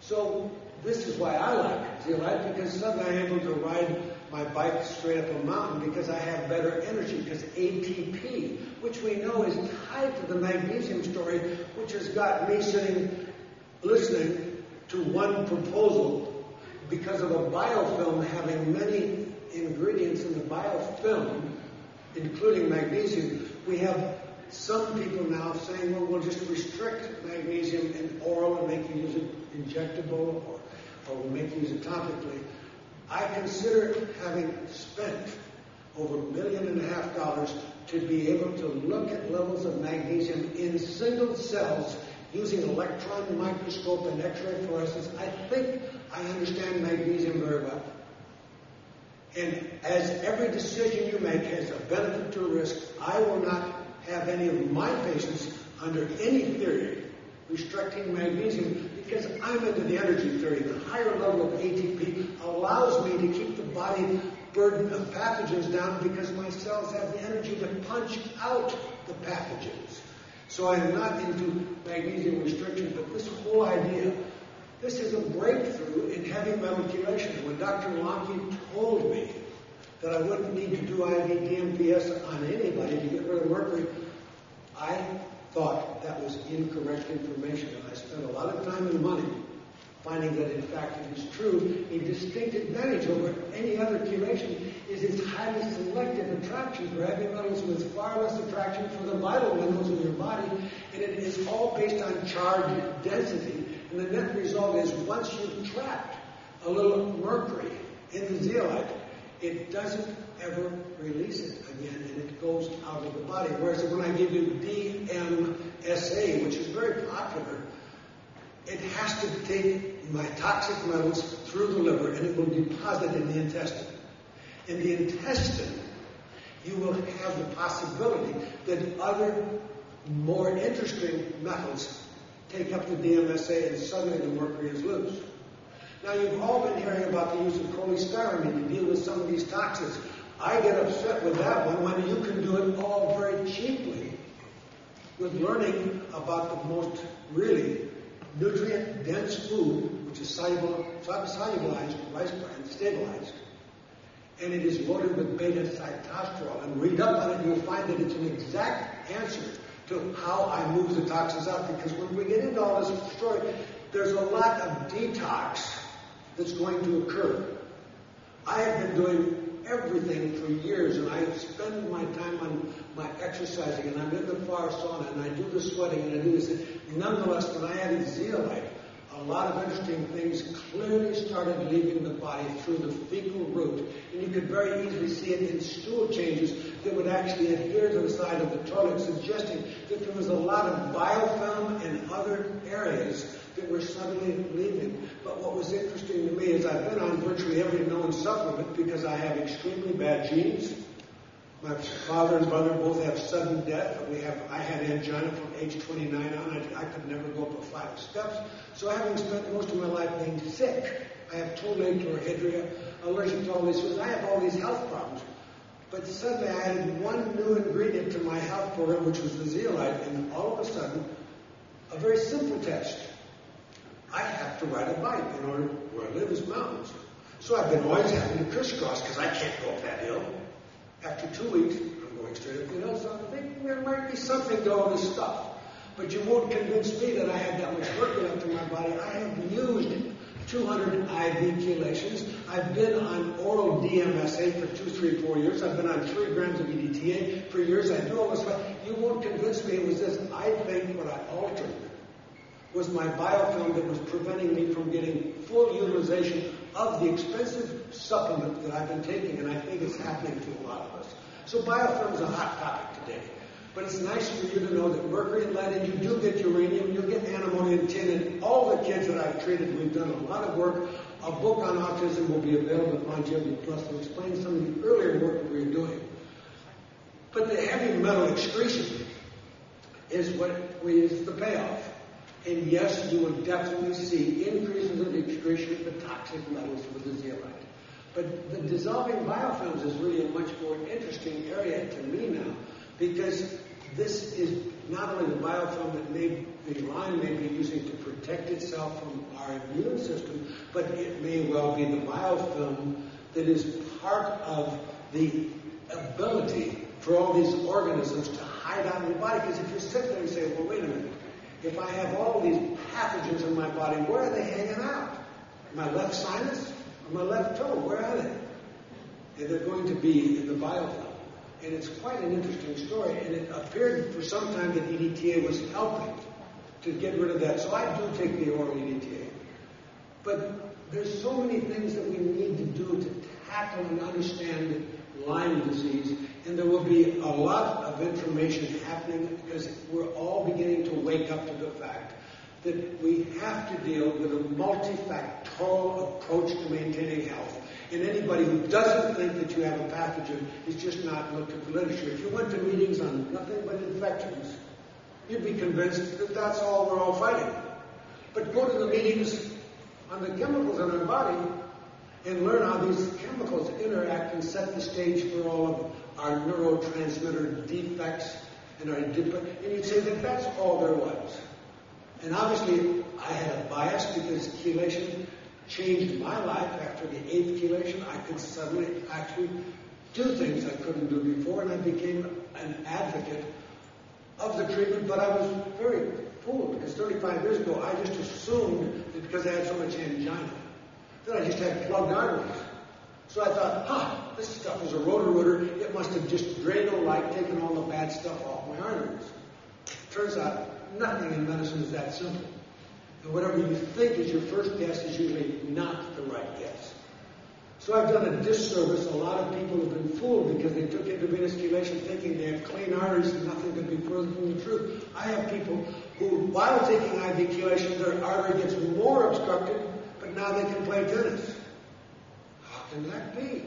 So this is why I like zeolite, because suddenly I'm able to ride my bike straight up a mountain because I have better energy, because ATP, which we know is tied to the magnesium story, which has got me sitting listening to one proposal because of a biofilm having many ingredients in the biofilm, including magnesium. We have some people now saying, well, we'll just restrict magnesium in oral and make you use it injectable, or we'll make you use it topically. I consider having spent over $1.5 million to be able to look at levels of magnesium in single cells using electron microscope and X-ray fluorescence. I think I understand magnesium very well. And as every decision you make has a benefit to a risk, I will not have any of my patients under any theory restricting magnesium, because I'm into the energy theory. The higher level of ATP allows me to keep the body burden of pathogens down because my cells have the energy to punch out the pathogens. So I'm not into magnesium restriction, but this whole idea, this is a breakthrough in heavy metal chelation. When Dr. Lonke told me that I wouldn't need to do IV DMPS on anybody to get rid of mercury, I thought that was incorrect information, and I spent a lot of time and money finding that in fact it is true. A distinct advantage over any other chelation is its highly selective attraction for heavy metals with far less attraction for the vital minerals in your body, and it is all based on charge density. And the net result is once you've trapped a little mercury in the zeolite, it doesn't ever release it again, and it goes out of the body. Whereas when I give you DMSA, which is very popular, it has to take my toxic metals through the liver, and it will deposit in the intestine. In the intestine, you will have the possibility that other, more interesting metals take up the DMSA, and suddenly the mercury is loose. Now, you've all been hearing about the use of cholestyramine to deal with some of these toxins. I get upset with that one when you can do it all very cheaply with learning about the most really nutrient-dense food, which is solubilized rice bran, stabilized. And it is loaded with beta-cytosterol. And read up on it, you'll find that it's an exact answer to how I move the toxins out. Because when we get into all this story, there's a lot of detox that's going to occur. I have been doing everything for years, and I spend my time on my exercising, and I'm in the far sauna, and I do the sweating, and I do this. Nonetheless, when I added zeolite, a lot of interesting things clearly started leaving the body through the fecal route, and you could very easily see it in stool changes that would actually adhere to the side of the toilet, suggesting that there was a lot of biofilm and other areas that were suddenly leaving. But what was interesting to me is I've been on virtually every known supplement because I have extremely bad genes. My father and brother both have sudden death. I had angina from age 29 on. I could never go up a flight of steps. So having spent most of my life being sick, I have toothache, chlorhydria, allergic to all these foods. I have all these health problems. But suddenly I added one new ingredient to my health program, which was the zeolite, and all of a sudden, a very simple test. I have to ride a bike in order, where I live is mountains. So I've been always having to crisscross because I can't go up that hill. After 2 weeks, I'm going straight up the hill, so I'm thinking there might be something to all this stuff. But you won't convince me that I had that much work left in my body. I have used 200 IV chelations. I've been on oral DMSA for 2, 3, 4 years. I've been on 3 grams of EDTA for years. I do all this stuff. You won't convince me it was this. I think what I altered was my biofilm that was preventing me from getting full utilization of the expensive supplement that I've been taking, and I think it's happening to a lot of us. So biofilm is a hot topic today. But it's nice for you to know that mercury and lead, and you do get uranium, you get antimony and tin, and all the kids that I've treated, we've done a lot of work. A book on autism will be available at Longevity Plus to explain some of the earlier work that we're doing. But the heavy metal excretion is what is the payoff. And yes, you will definitely see increases in the excretion of the toxic metals with the zeolite. But the dissolving biofilms is really a much more interesting area to me now, because this is not only the biofilm that the Lyme may be using to protect itself from our immune system, but it may well be the biofilm that is part of the ability for all these organisms to hide out in the body. Because if you sit there and say, well, wait a minute, if I have all these pathogens in my body, where are they hanging out? My left sinus or my left toe? Where are they? And they're going to be in the biofilm. And it's quite an interesting story. And it appeared for some time that EDTA was helping to get rid of that. So I do take the oral EDTA. But there's so many things that we need to do to tackle and understand Lyme disease. And there will be a lot of information happening because we're all beginning to wake up to the fact that we have to deal with a multifactorial approach to maintaining health. And anybody who doesn't think that you have a pathogen is just not looked at the literature. If you went to meetings on nothing but infections, you'd be convinced that that's all we're all fighting. But go to the meetings on the chemicals in our body and learn how these chemicals interact and set the stage for all of our neurotransmitter defects and you'd say that that's all there was. And obviously, I had a bias because chelation changed my life. After the 8th chelation, I could suddenly actually do things I couldn't do before, and I became an advocate of the treatment, but I was very fooled because 35 years ago, I just assumed that because I had so much angina, that I just had plugged arteries. So I thought, this stuff is a rotor-rooter. It must have just drained the light, taken all the bad stuff off my arteries. Turns out, nothing in medicine is that simple. And whatever you think is your first guess is usually not the right guess. So I've done a disservice. A lot of people have been fooled because they took intravenous chelation thinking they have clean arteries and nothing could be further from the truth. I have people who, while taking IV chelation, their artery gets more obstructed, but now they can play tennis. How can that be?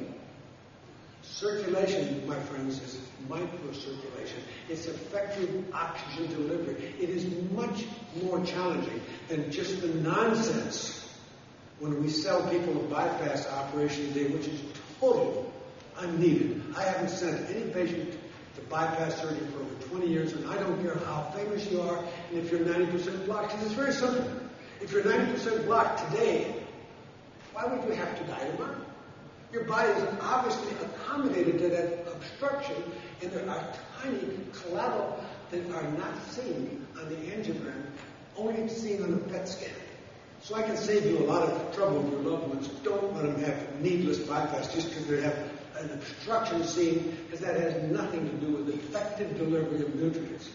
Circulation, my friends, is microcirculation. It's effective oxygen delivery. It is much more challenging than just the nonsense when we sell people a bypass operation today, which is totally unneeded. I haven't sent any patient to bypass surgery for over 20 years, and I don't care how famous you are and if you're 90% blocked. Because it's very simple. If you're 90% blocked today, why would you have to die tomorrow? Your body is obviously accommodated to that obstruction, and there are tiny collateral that are not seen on the angiogram, only seen on a PET scan. So I can save you a lot of trouble with your loved ones. Don't let them have needless bypass just because they have an obstruction seen, because that has nothing to do with effective delivery of nutrients.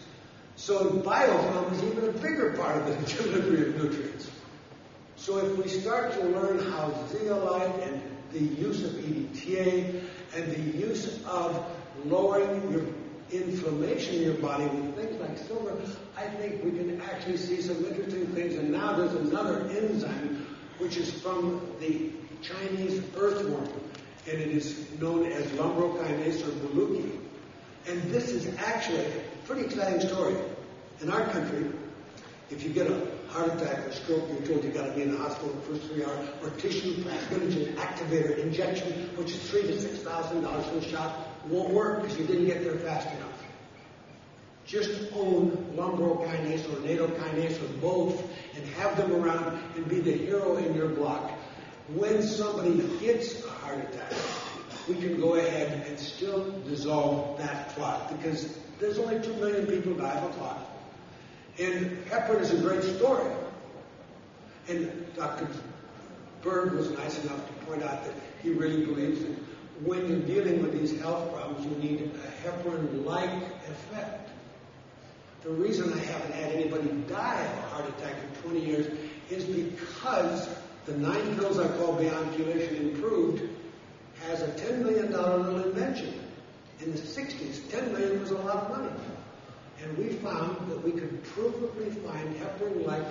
So biofilm is even a bigger part of the delivery of nutrients. So if we start to learn how zeolite and the use of EDTA and the use of lowering your inflammation in your body with things like silver, I think we can actually see some interesting things. And now there's another enzyme which is from the Chinese earthworm, and it is known as lumbrokinase or Buluki. And this is actually a pretty exciting story. In our country, if you get a heart attack or stroke, you're told you've got to be in the hospital the first 3 hours, or tissue plasminogen activator injection, which is $3,000 to $6,000 for a shot, won't work because you didn't get there fast enough. Just own lumbrokinase or nattokinase or both and have them around and be the hero in your block. When somebody gets a heart attack, we can go ahead and still dissolve that clot because there's only 2 million people die of a clot. And heparin is a great story. And Dr. Berg was nice enough to point out that he really believes that when you're dealing with these health problems, you need a heparin-like effect. The reason I haven't had anybody die of a heart attack in 20 years is because the 9 pills I call Beyond Chelation Improved has a $10 million little invention. In the 60s, $10 million was a lot of money. And we found that we could provably find heparin-like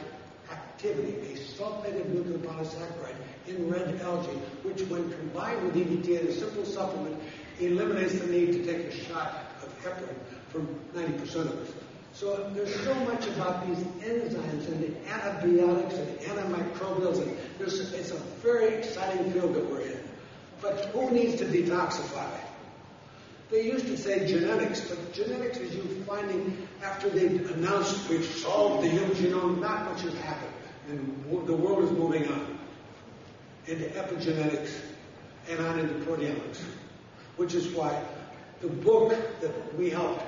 activity, a sulfated nucleopolysaccharide in red algae, which when combined with EDTA in a simple supplement, eliminates the need to take a shot of heparin from 90% of us. So there's so much about these enzymes and the antibiotics and the antimicrobials, and it's a very exciting field that we're in. But who needs to detoxify? They used to say genetics, but genetics is you finding after they announced we've solved the human genome, not much has happened. And the world is moving on into epigenetics and on into proteomics, which is why the book that we helped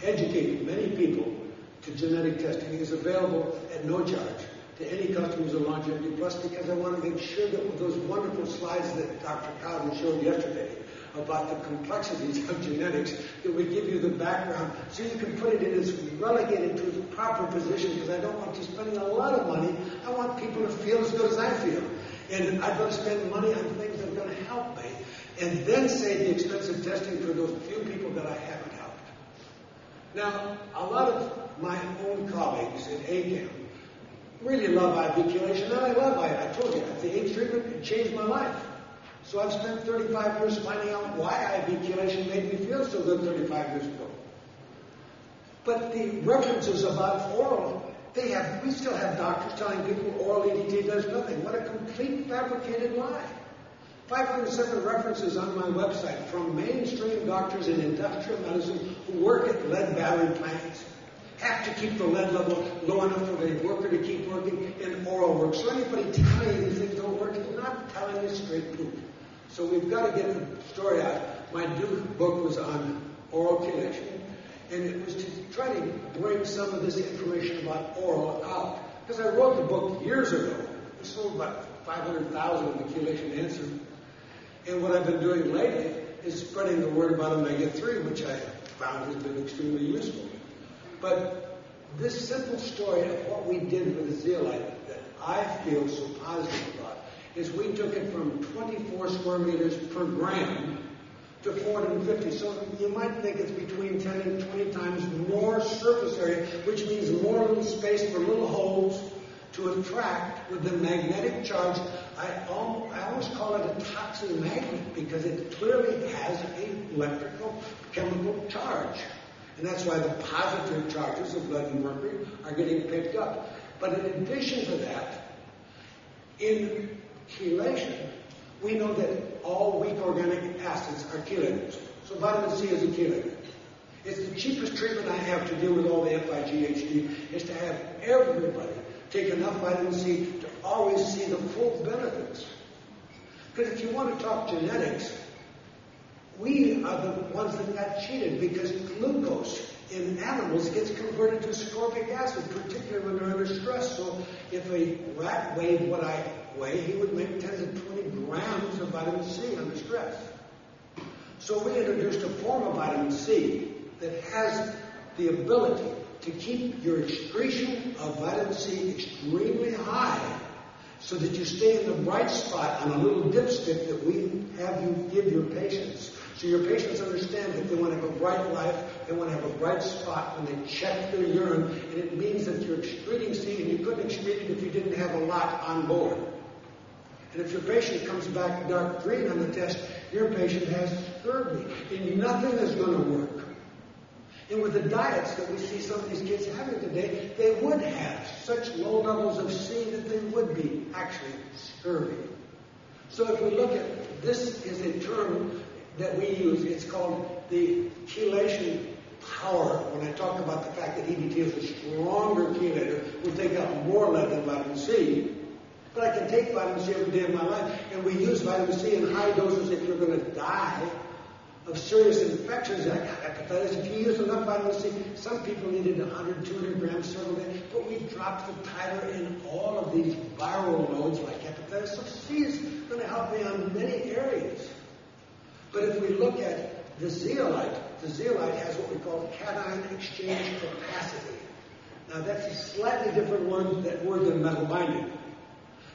educate many people to genetic testing is available at no charge to any customers of Longevity Plus, because I want to make sure that with those wonderful slides that Dr. Cowden showed yesterday about the complexities of genetics, that we give you the background so you can put it in its relegated to its proper position, because I don't want you spending a lot of money. I want people to feel as good as I feel. And I'd rather spend money on things that are going to help me and then save the expensive testing for those few people that I haven't helped. Now, a lot of my own colleagues at ACAM really love IV chelation, and I love it. I told you, the age treatment, it changed my life. So I've spent 35 years finding out why IV chelation made me feel so good 35 years ago. But the references about oral, we still have doctors telling people oral EDT does nothing. What a complete fabricated lie. 507 references on my website from mainstream doctors in industrial medicine who work at lead battery plants, have to keep the lead level low enough for the worker to keep working, and oral work. So anybody telling you these things don't work is not telling you straight poop. So we've got to get the story out. My Duke book was on oral chelation, and it was to try to bring some of this information about oral out. Because I wrote the book years ago. We sold about 500,000 of the chelation answer. And what I've been doing lately is spreading the word about omega-3, which I found has been extremely useful. But this simple story of what we did with the zeolite that I feel so positive about is we took it from 24 square meters per gram to 450. So you might think it's between 10 and 20 times more surface area, which means more little space for little holes to attract with the magnetic charge. I almost call it a toxic magnet because it clearly has an electrical chemical charge. And that's why the positive charges of lead and mercury are getting picked up. But in addition to that, in chelation, we know that all weak organic acids are chelators. So vitamin C is a chelator. It's the cheapest treatment I have to deal with all the FIGHD is to have everybody take enough vitamin C to always see the full benefits. Because if you want to talk genetics, we are the ones that got cheated because glucose in animals gets converted to ascorbic acid, particularly when they're under stress. So if a rat weighed what I weigh, he would make 10 to 20 grams of vitamin C under stress. So we introduced a form of vitamin C that has the ability to keep your excretion of vitamin C extremely high so that you stay in the bright spot on a little dipstick that we have you give your patients. So your patients understand that they want to have a bright life, they want to have a bright spot when they check their urine, and it means that you're excreting seed, and you couldn't excrete it if you didn't have a lot on board. And if your patient comes back dark green on the test, your patient has scurvy, and nothing is going to work. And with the diets that we see some of these kids having today, they would have such low levels of C that they would be actually scurvy. So if we look at, this is a term that we use, it's called the chelation power. When I talk about the fact that EDT is a stronger chelator, we take out more lead than vitamin C. But I can take vitamin C every day of my life, and we use vitamin C in high doses if you're going to die of serious infections like hepatitis. If you use enough vitamin C, some people needed 100, 200 grams several days, but we dropped the titer in all of these viral loads like hepatitis. So C is going to help me on many areas. But if we look at the zeolite has what we call cation exchange capacity. Now that's a slightly different word than metal binding.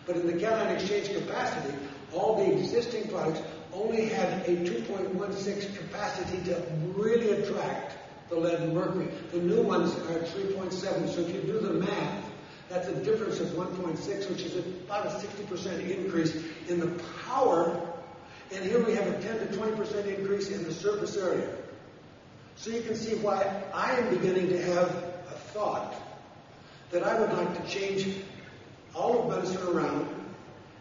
But in the cation exchange capacity, all the existing products only had a 2.16 capacity to really attract the lead and mercury. The new ones are 3.7. So if you do the math, that's a difference of 1.6, which is about a 60% increase in the power. And here we have a 10 to 20% increase in the surface area. So you can see why I am beginning to have a thought that I would like to change all of medicine around.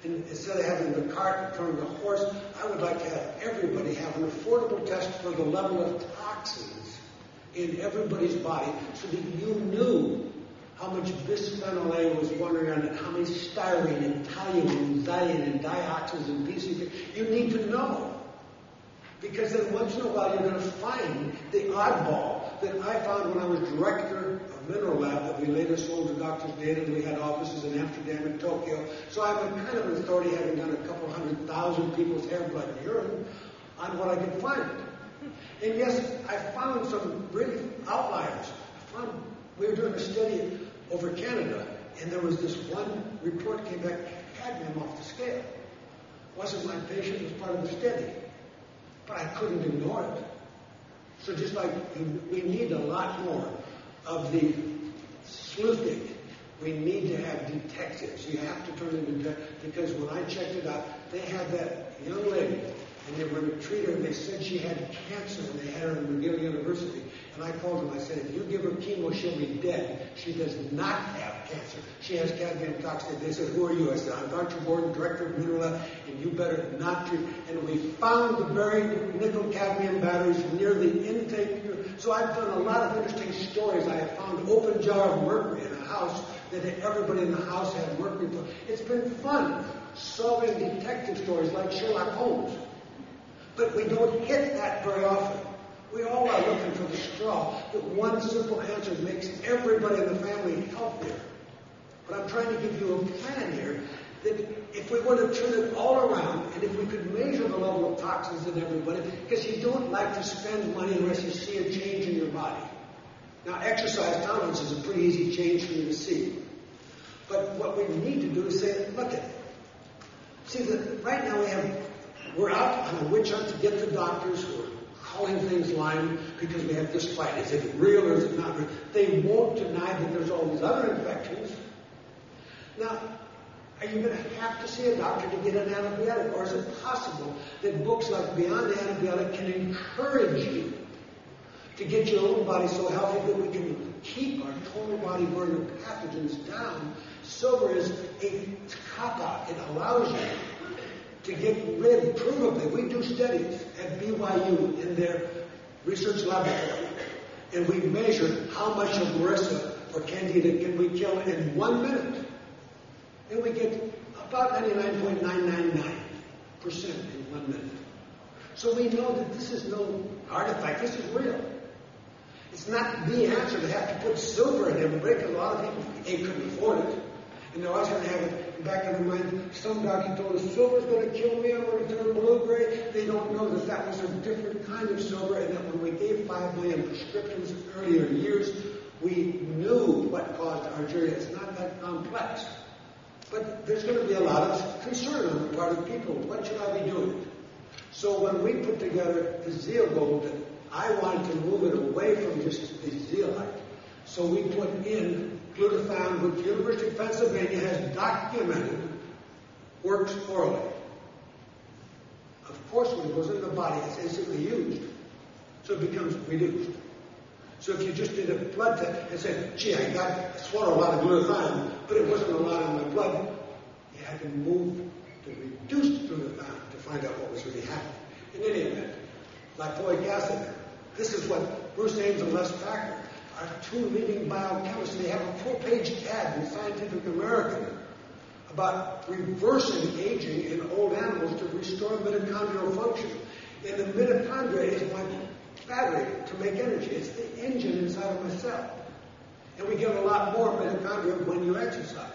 And instead of having the cart in front of the horse, I would like to have everybody have an affordable test for the level of toxins in everybody's body so that you knew how much bisphenol A was wandering around and how many styrene and toluene and xylene and dioxins and BCP. You need to know. Because then once in a while you're going to find the oddball that I found when I was director of Mineral Lab that we later sold to Dr. Data, and we had offices in Amsterdam and Tokyo. So I'm a kind of an authority, having done a couple 100,000 people's hair, blood, and urine on what I could find. And yes, I found some really outliers. We were doing a study over Canada, and there was this one report came back, cadmium off the scale. Wasn't my patient, it was part of the study. But I couldn't ignore it. So just like we need a lot more of the sleuthing, we need to have detectives. You have to turn into, because when I checked it out, they had that young lady, and they were going to treat her, and they said she had cancer, and they had her in McGill University. And I called them, I said, if you give her chemo, she'll be dead. She does not have cancer. She has cadmium toxicity. They said, who are you? I said, I'm Dr. Gordon, director of Mineral Lab, and you better not treat. And we found the buried nickel-cadmium batteries near the intake. So I've done a lot of interesting stories. I have found open jar of mercury in a house that everybody in the house had mercury. It's been fun solving detective stories like Sherlock Holmes. But we don't hit that very often. We all are looking for the straw, that one simple answer makes everybody in the family healthier. But I'm trying to give you a plan here that if we were to turn it all around, and if we could measure the level of toxins in everybody, because you don't like to spend money unless you see a change in your body. Now, exercise tolerance is a pretty easy change for you to see. But what we need to do is say, look at it. See, right now we're out on a witch hunt to get the doctors who are calling things Lyme because we have this fight. Is it real or is it not real? They won't deny that there's all these other infections. Now, are you going to have to see a doctor to get an antibiotic? Or is it possible that books like Beyond the Antibiotic can encourage you to get your own body so healthy that we can keep our total body burden of pathogens down? Silver is a cop-out. It allows you to get rid, provably. We do studies at BYU in their research laboratory, and we measure how much of MRSA or Candida can we kill in 1 minute. And we get about 99.999% in 1 minute. So we know that this is no artifact, this is real. It's not the answer to have to put silver in everybody, because a lot of people couldn't afford it. And they're always going to have it back in their mind. Some doctor told us, silver's going to kill me, I'm going to turn blue-gray. They don't know that that was a different kind of silver, and that when we gave 5 million prescriptions in earlier years, we knew what caused argyria. It's not that complex. But there's going to be a lot of concern on the part of people. What should I be doing? So when we put together the zeal gold, I wanted to move it away from just the zeolite. So we put in glutathione, which the University of Pennsylvania has documented works orally. Of course, when it goes in the body, it's instantly used. So it becomes reduced. So if you just did a blood test and said, gee, I swallowed a lot of glutathione, but it wasn't a lot in my blood, you had to move to reduce glutathione to find out what was really happening. In any event, lipoic acid, this is what Bruce Ames and Les Packard are two leading biochemists. They have a full-page ad in Scientific American about reversing aging in old animals to restore mitochondrial function. And the mitochondria is my battery to make energy. It's the engine inside of my cell. And we get a lot more mitochondria when you exercise.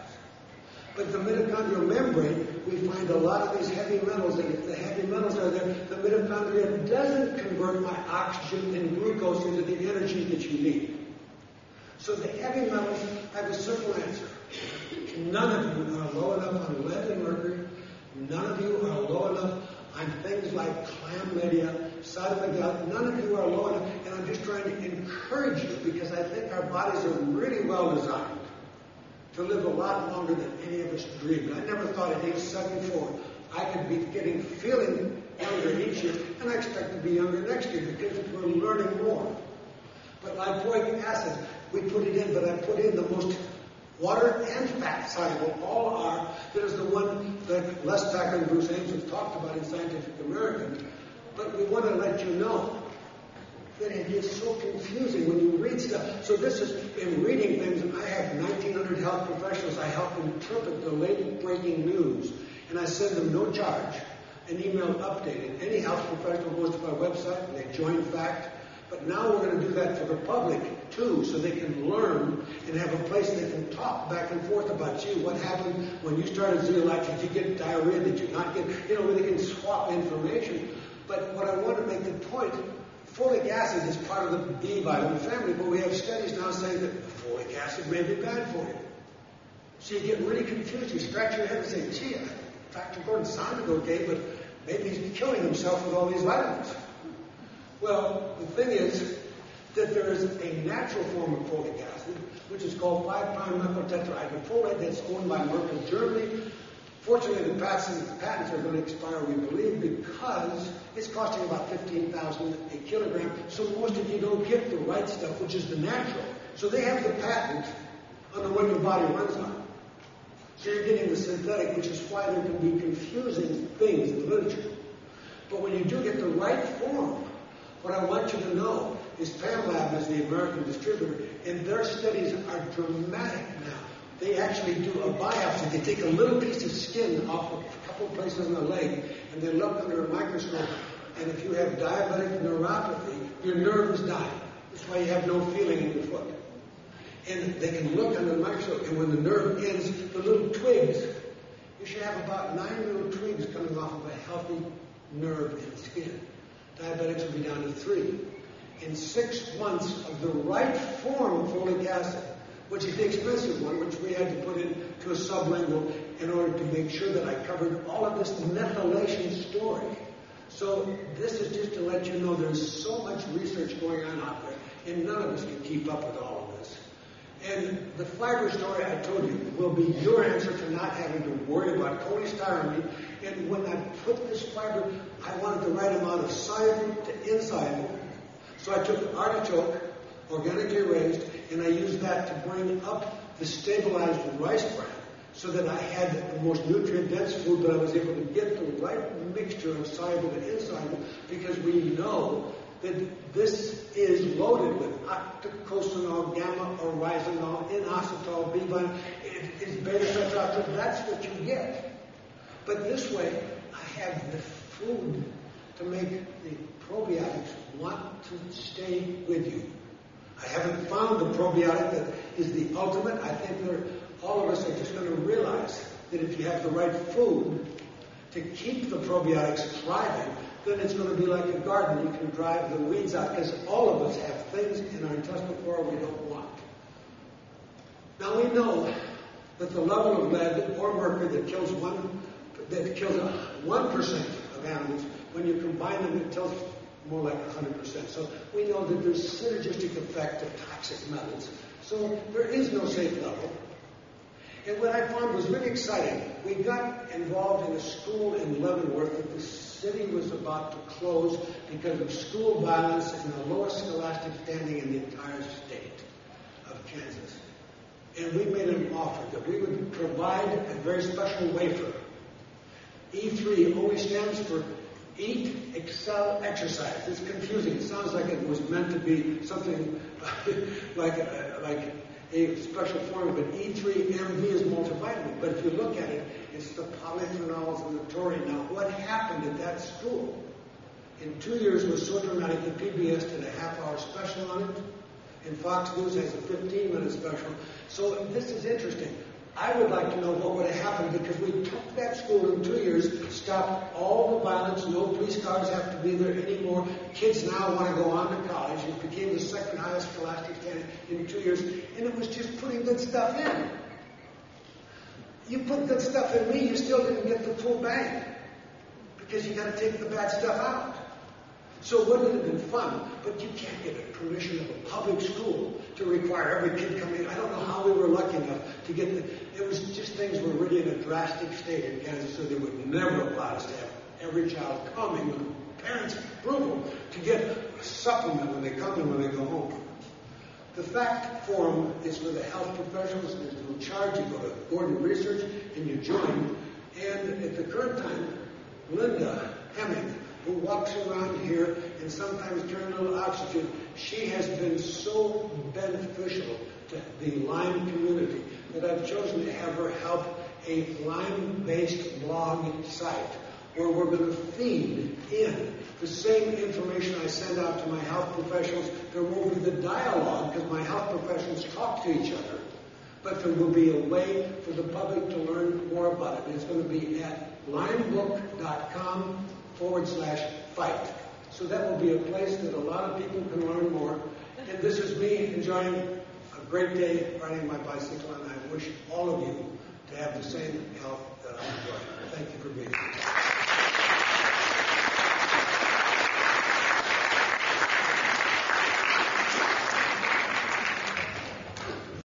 But the mitochondrial membrane, we find a lot of these heavy metals, and if the heavy metals are there, the mitochondria doesn't convert my oxygen and glucose into the energy that you need. So the heavy metals have a simple answer. None of you are low enough on lead and mercury. None of you are low enough on things like chlamydia, side of the gut. None of you are low enough. And I'm just trying to encourage you because I think our bodies are really well designed to live a lot longer than any of us dreamed. I never thought at age 74 I could be feeling younger each year, and I expect to be younger next year because we're learning more. But lipoic acid, we put it in, but I put in the most water and fat soluble, all are. That is the one that Les Packard and Bruce Ames have talked about in Scientific American. But we want to let you know that it is so confusing when you read stuff. So this is, in reading things, and I have 1,900 health professionals. I help interpret the late breaking news. And I send them no charge an email updated. Any health professional goes to my website and they join FACT. But now we're going to do that for the public, too, so they can learn and have a place they can talk back and forth about, gee, what happened when you started zeolite? Did you get diarrhea? Did you not get, where they can swap information. But what I want to make the point, folic acid is part of the B vitamin family, but we have studies now saying that folic acid may be bad for you. So you get really confused. You scratch your head and say, gee, Dr. Gordon sounded okay, but maybe he's killing himself with all these vitamins. Well, the thing is that there is a natural form of folic acid, which is called 5'-methyltetrahydrofolate, that's owned by Merck in Germany. Fortunately, the patents are going to expire, we believe, because it's costing about $15,000 a kilogram, so most of you don't get the right stuff, which is the natural. So they have the patent on the one your body runs on. So you're getting the synthetic, which is why there can be confusing things in the literature. But when you do get the right form, what I want you to know is PamLab is the American distributor, and their studies are dramatic now. They actually do a biopsy. They take a little piece of skin off a couple places in the leg, and they look under a microscope, and if you have diabetic neuropathy, your nerve is dying. That's why you have no feeling in your foot. And they can look under the microscope, and when the nerve ends, the little twigs, you should have about 9 little twigs coming off of a healthy nerve in the skin. Diabetics will be down to 3. In 6 months of the right form of folic acid, which is the expensive one, which we had to put into a sublingual in order to make sure that I covered all of this methylation story. So this is just to let you know there's so much research going on out there, and none of us can keep up with all of this. And the fiber story I told you will be your answer to not having to worry about cholestyramine. And when I put this fiber, I wanted the right amount of soluble to insoluble. So I took artichoke, organically raised, and I used that to bring up the stabilized rice bran so that I had the most nutrient-dense food, but I was able to get the right mixture of soluble and insoluble because we know that this is loaded with octocosanol, gamma-oryzanol, inositol, B vitamin, it is beta-tetroxide. That's what you get. But this way, I have the food to make the probiotics want to stay with you. I haven't found the probiotic that is the ultimate. I think all of us are just going to realize that if you have the right food to keep the probiotics thriving, then it's going to be like a garden. You can drive the weeds out because all of us have things in our intestinal flora we don't want. Now we know that the level of lead or mercury that kills 1% of animals when you combine them, it tells more like 100%. So we know that there's synergistic effect of toxic metals. So there is no safe level. And what I found was really exciting. We got involved in a school in Leavenworth that the city was about to close because of school violence and the lowest scholastic standing in the entire state of Kansas. And we made an offer that we would provide a very special wafer. E3 always stands for Eat, Excel, Exercise. It's confusing. It sounds like it was meant to be something like a special formula, but E3MV is multivitamin. But if you look at it, it's the polyphenols and the taurine. Now, what happened at that school in 2 years was so dramatic that PBS did a half-hour special on it, and Fox News has a 15-minute special. So this is interesting. I would like to know what would have happened because we took that school in 2 years, stopped all the violence, no police cars have to be there anymore. Kids now want to go on to college. It became the second highest scholastic standing in 2 years, and it was just putting good stuff in. You put good stuff in me, you still didn't get the full bang because you got to take the bad stuff out. So it wouldn't have been fun, but you can't get a permission of a public school to require every kid coming. I don't know how we were lucky enough to get it was just things were really in a drastic state in Kansas, so they would never allow us to have every child coming with parents' approval to get a supplement when they come and when they go home. The FACT Forum is for the health professionals. There's no charge. You go to Gordon Research and you join. And at the current time, Linda Hemming, who walks around here and sometimes turns a little oxygen, she has been so beneficial to the Lyme community that I've chosen to have her help a Lyme-based blog site where we're going to feed in the same information I send out to my health professionals. There will be the dialogue because my health professionals talk to each other. But there will be a way for the public to learn more about it. And it's going to be at lymebook.com/fight. So that will be a place that a lot of people can learn more. And this is me enjoying a great day riding my bicycle, and I wish all of you to have the same health that I enjoy. Thank you for being here.